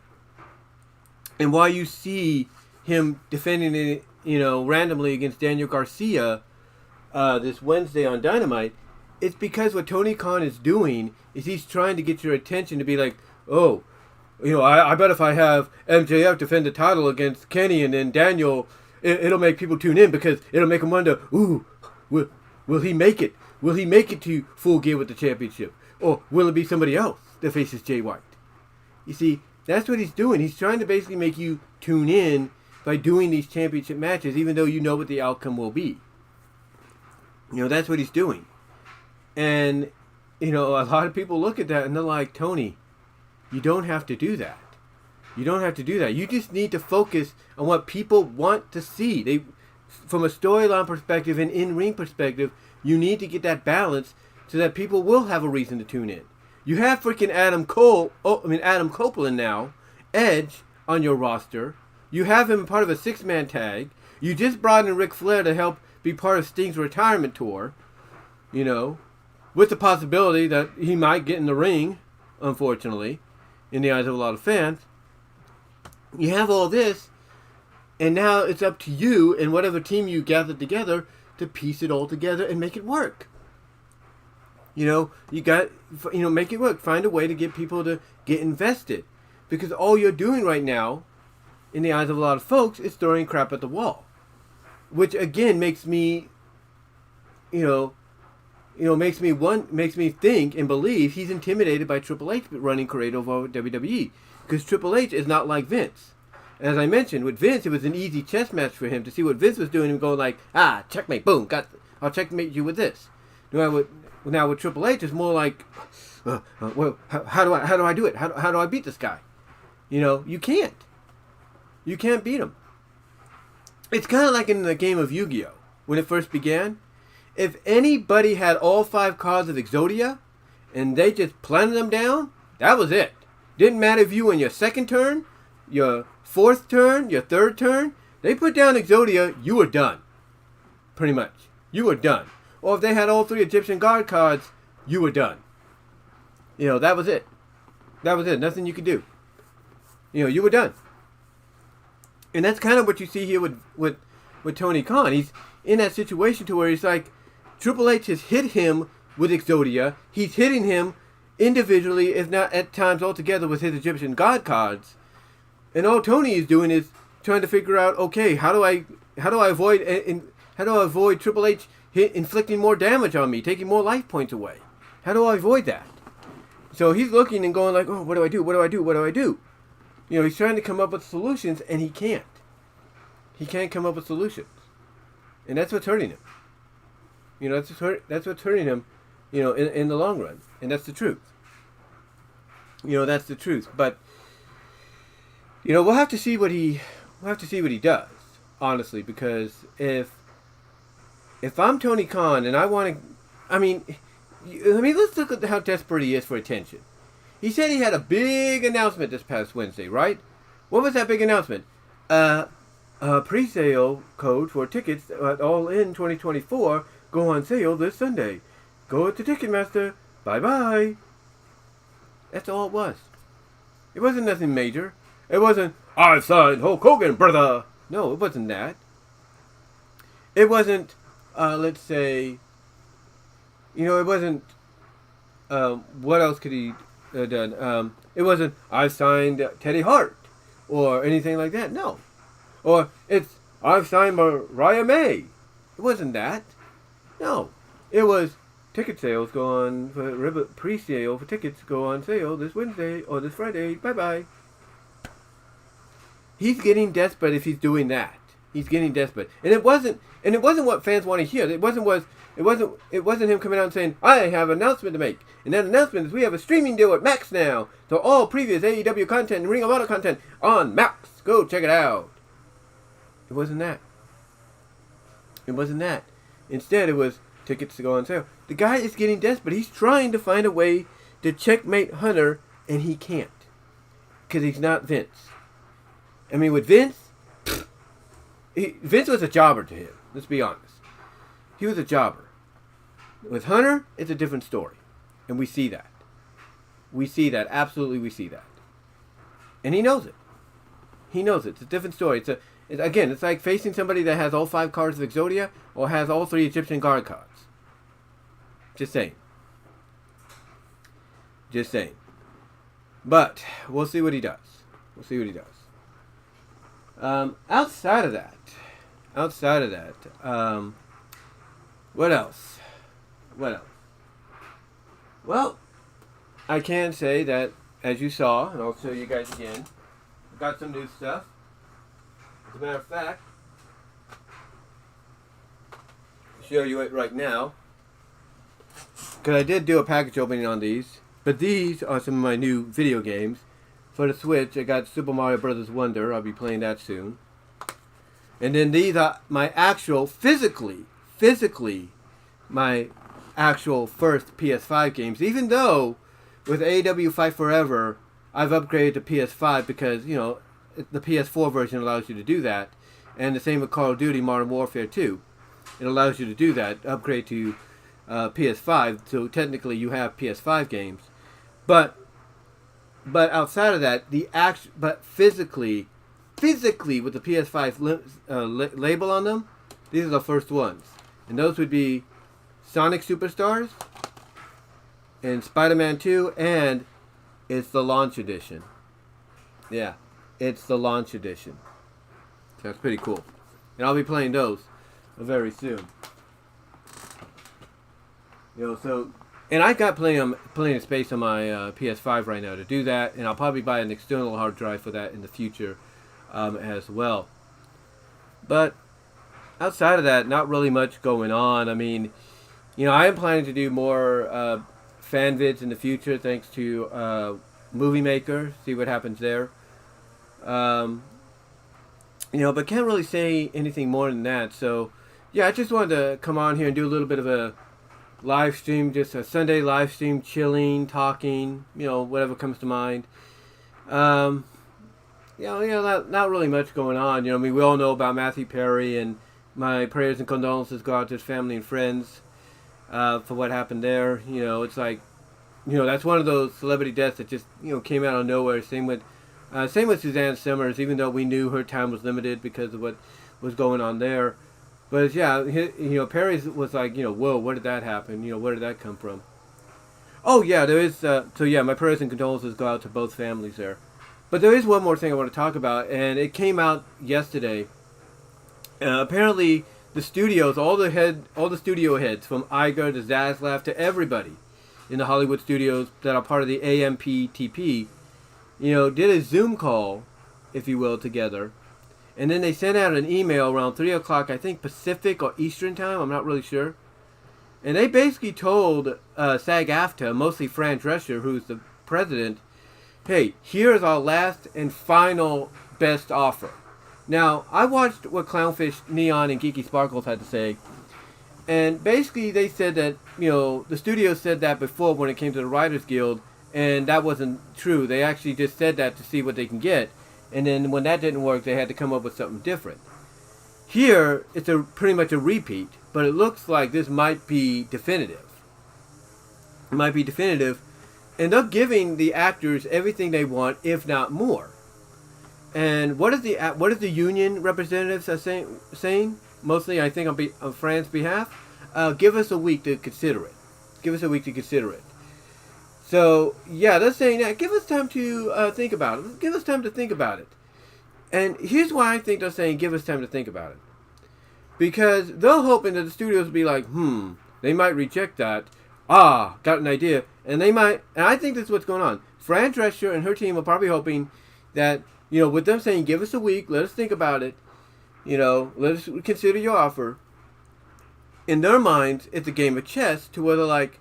And why you see him defending it, randomly against Daniel Garcia this Wednesday on Dynamite, it's because what Tony Khan is doing is he's trying to get your attention to be like, I bet if I have MJF defend the title against Kenny and then Daniel, it'll make people tune in because it'll make them wonder, will he make it? Will he make it to Full Gear with the championship? Or will it be somebody else that faces Jay White? You see, that's what he's doing. He's trying to basically make you tune in by doing these championship matches, even though you know what the outcome will be. That's what he's doing. And, a lot of people look at that and they're like, Tony, you don't have to do that. You don't have to do that. You just need to focus on what people want to see. From a storyline perspective and in-ring perspective, you need to get that balance so that people will have a reason to tune in. You have freaking Adam Copeland now, Edge, on your roster. You have him part of a 6-man tag. You just brought in Ric Flair to help be part of Sting's retirement tour, with the possibility that he might get in the ring, unfortunately, in the eyes of a lot of fans. You have all this, and now it's up to you and whatever team you gathered together to piece it all together and make it work. You got, make it work. Find a way to get people to get invested. Because all you're doing right now, in the eyes of a lot of folks, is throwing crap at the wall. Which, again, makes me, makes me think and believe he's intimidated by Triple H running creative over WWE. Because Triple H is not like Vince. As I mentioned, with Vince, it was an easy chess match for him to see what Vince was doing and go like, checkmate, boom, I'll checkmate you with this. Now with Triple H, it's more like, how do I do it? How do I beat this guy? You can't. You can't beat him. It's kind of like in the game of Yu-Gi-Oh! When it first began. If anybody had all 5 cards of Exodia, and they just planted them down, that was it. Didn't matter if you in your second turn, your 4th turn, your 3rd turn, they put down Exodia, you were done. Pretty much. You were done. Or if they had all 3 Egyptian Guard cards, you were done. You know, that was it. That was it. Nothing you could do. You know, you were done. And that's kind of what you see here with Tony Khan. He's in that situation to where he's like, Triple H has hit him with Exodia. He's hitting him individually, if not at times altogether, with his Egyptian God cards. And all Tony is doing is trying to figure out, okay, how do I avoid Triple H inflicting more damage on me, taking more life points away? How do I avoid that? So he's looking and going like, oh, what do I do? What do I do? What do I do? You know, he's trying to come up with solutions, and he can't. He can't come up with solutions. And that's what's hurting him. You know, that's what's hurting him, you know, in the long run. And that's the truth. You know, that's the truth. But, you know, we'll have to see what he does, honestly, because if I'm Tony Khan and I want to, I mean, let's look at how desperate he is for attention. He said he had a big announcement this past Wednesday, right? What was that big announcement? Pre-sale code for tickets at All In 2024 go on sale this Sunday. Go to Ticketmaster. Bye-bye. That's all it was. It wasn't nothing major. It wasn't, I signed Hulk Hogan, brother. No, it wasn't that. It wasn't, let's say, you know, it wasn't, what else could he have done? It wasn't, I signed Teddy Hart or anything like that. No. Or it's, I've signed Mariah May. It wasn't that. No. It was, ticket sales go on, for pre-sale for tickets go on sale this Wednesday or this Friday. Bye-bye. He's getting desperate if he's doing that. He's getting desperate. And it wasn't what fans want to hear. It wasn't him coming out and saying, I have an announcement to make. And that announcement is we have a streaming deal with Max now. So all previous AEW content and Ring of Honor content on Max. Go check it out. It wasn't that. It wasn't that. Instead, it was tickets to go on sale. The guy is getting desperate. He's trying to find a way to checkmate Hunter, and he can't. Because he's not Vince. I mean, with Vince, Vince was a jobber to him. Let's be honest. He was a jobber. With Hunter, it's a different story. And we see that. We see that. Absolutely, we see that. And he knows it. He knows it. It's a different story. It's like facing somebody that has all 5 cards of Exodia or has all 3 Egyptian Guard cards. Just saying. Just saying. But we'll see what he does. We'll see what he does. Outside of that, what else? Well, I can say that, as you saw, and I'll show you guys again, I've got some new stuff. As a matter of fact, I'll show you it right now, because I did do a package opening on these, but these are some of my new video games. For the Switch, I got Super Mario Bros. Wonder. I'll be playing that soon. And then these are my actual, physically, my actual first PS5 games. Even though, with AEW Fight Forever, I've upgraded to PS5 because, you know, the PS4 version allows you to do that. And the same with Call of Duty Modern Warfare 2. It allows you to do that, upgrade to PS5. So technically you have PS5 games. But outside of that, but physically with the PS5 label on them, these are the first ones. And those would be Sonic Superstars and Spider-Man 2, and it's the launch edition. Yeah, it's the launch edition. So that's pretty cool. And I'll be playing those very soon. You know, so... And I've got plenty of space on my PS5 right now to do that, and I'll probably buy an external hard drive for that in the future as well. But outside of that, not really much going on. I mean, you know, I am planning to do more fan vids in the future, thanks to Movie Maker. See what happens there. But can't really say anything more than that. So, yeah, I just wanted to come on here and do a little bit of a live stream, just a Sunday live stream, chilling, talking, whatever comes to mind. Not really much going on. We all know about Matthew Perry, and my prayers and condolences go out to his family and friends for what happened there. It's like, that's one of those celebrity deaths that just, came out of nowhere. Same with Suzanne Summers, even though we knew her time was limited because of what was going on there. But yeah, Perry's was like, whoa, where did that happen? Where did that come from? Oh yeah, there is. My prayers and condolences go out to both families there. But there is one more thing I want to talk about, and it came out yesterday. Apparently, the studios, all the studio heads, from Iger to Zaslav to everybody in the Hollywood studios that are part of the AMPTP, did a Zoom call, if you will, together. And then they sent out an email around 3 o'clock, I think Pacific or Eastern time, I'm not really sure. And they basically told SAG-AFTRA, mostly Fran Drescher, who's the president, hey, here's our last and final best offer. Now, I watched what Clownfish, Neon, and Geeky Sparkles had to say. And basically they said that, the studio said that before when it came to the Writers Guild, and that wasn't true. They actually just said that to see what they can get. And then when that didn't work, they had to come up with something different. Here, it's pretty much a repeat, but it looks like this might be definitive. It might be definitive. And they're giving the actors everything they want, if not more. And what is the union representatives are saying? Mostly, I think on Fran's behalf, give us a week to consider it. Give us a week to consider it. So yeah, they're saying that. Give us time to think about it. Give us time to think about it. And here's why I think they're saying give us time to think about it. Because they're hoping that the studios will be like, they might reject that. Got an idea. And I think this is what's going on. Fran Drescher and her team are probably hoping that, with them saying, give us a week, let us think about it, let us consider your offer. In their minds, it's a game of chess to where they're like,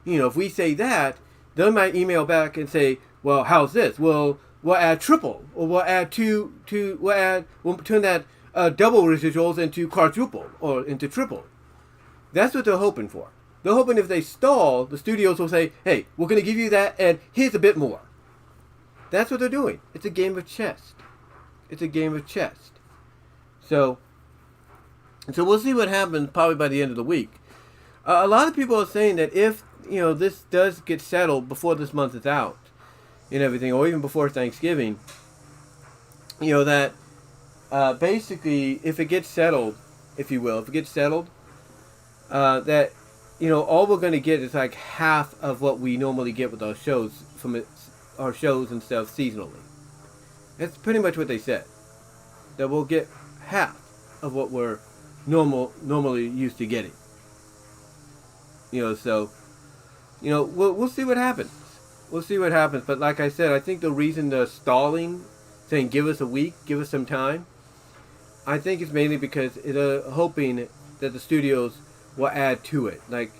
if we say that, they might email back and say, well, how's this? Well, we'll add triple, or we'll add we'll turn that double residuals into quadruple, or into triple. That's what they're hoping for. They're hoping if they stall, the studios will say, hey, we're going to give you that, and here's a bit more. That's what they're doing. It's a game of chess. It's a game of chess. So we'll see what happens probably by the end of the week. A lot of people are saying that if, this does get settled before this month is out and everything, or even before Thanksgiving, that basically if it gets settled, if you will, that, all we're going to get is like half of what we normally get with our shows our shows and stuff seasonally. That's pretty much what they said. That we'll get half of what we're normally used to getting. So, we'll see what happens. We'll see what happens. But like I said, I think the reason they're stalling, saying give us a week, give us some time, I think it's mainly because they're hoping that the studios will add to it. Like,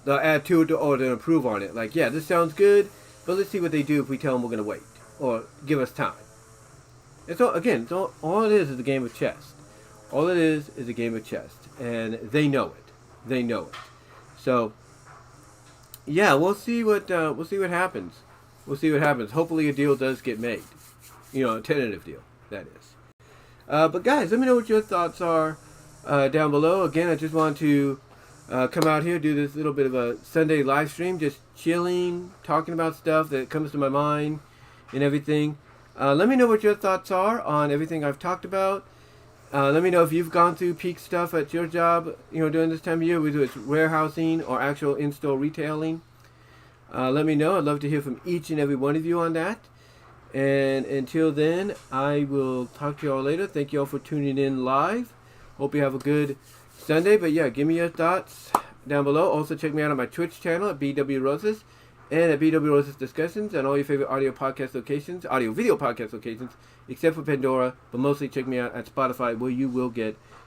they'll add to it or they'll improve on it. Like, yeah, this sounds good, but let's see what they do if we tell them we're going to wait. Or give us time. All it is a game of chess. All it is a game of chess. And they know it. They know it. So, yeah, we'll see what happens. We'll see what happens. Hopefully a deal does get made. A tentative deal, that is. But guys, let me know what your thoughts are down below. Again, I just want to come out here, do this little bit of a Sunday live stream, just chilling, talking about stuff that comes to my mind and everything. Let me know what your thoughts are on everything I've talked about. Let me know if you've gone through peak stuff at your job, during this time of year, whether it's warehousing or actual in-store retailing. Let me know. I'd love to hear from each and every one of you on that. And until then, I will talk to you all later. Thank you all for tuning in live. Hope you have a good Sunday. But yeah, give me your thoughts down below. Also, check me out on my Twitch channel at BW Roses and at BW Roses Discussions and all your favorite audio video podcast locations, except for Pandora. But mostly check me out at Spotify, where you will get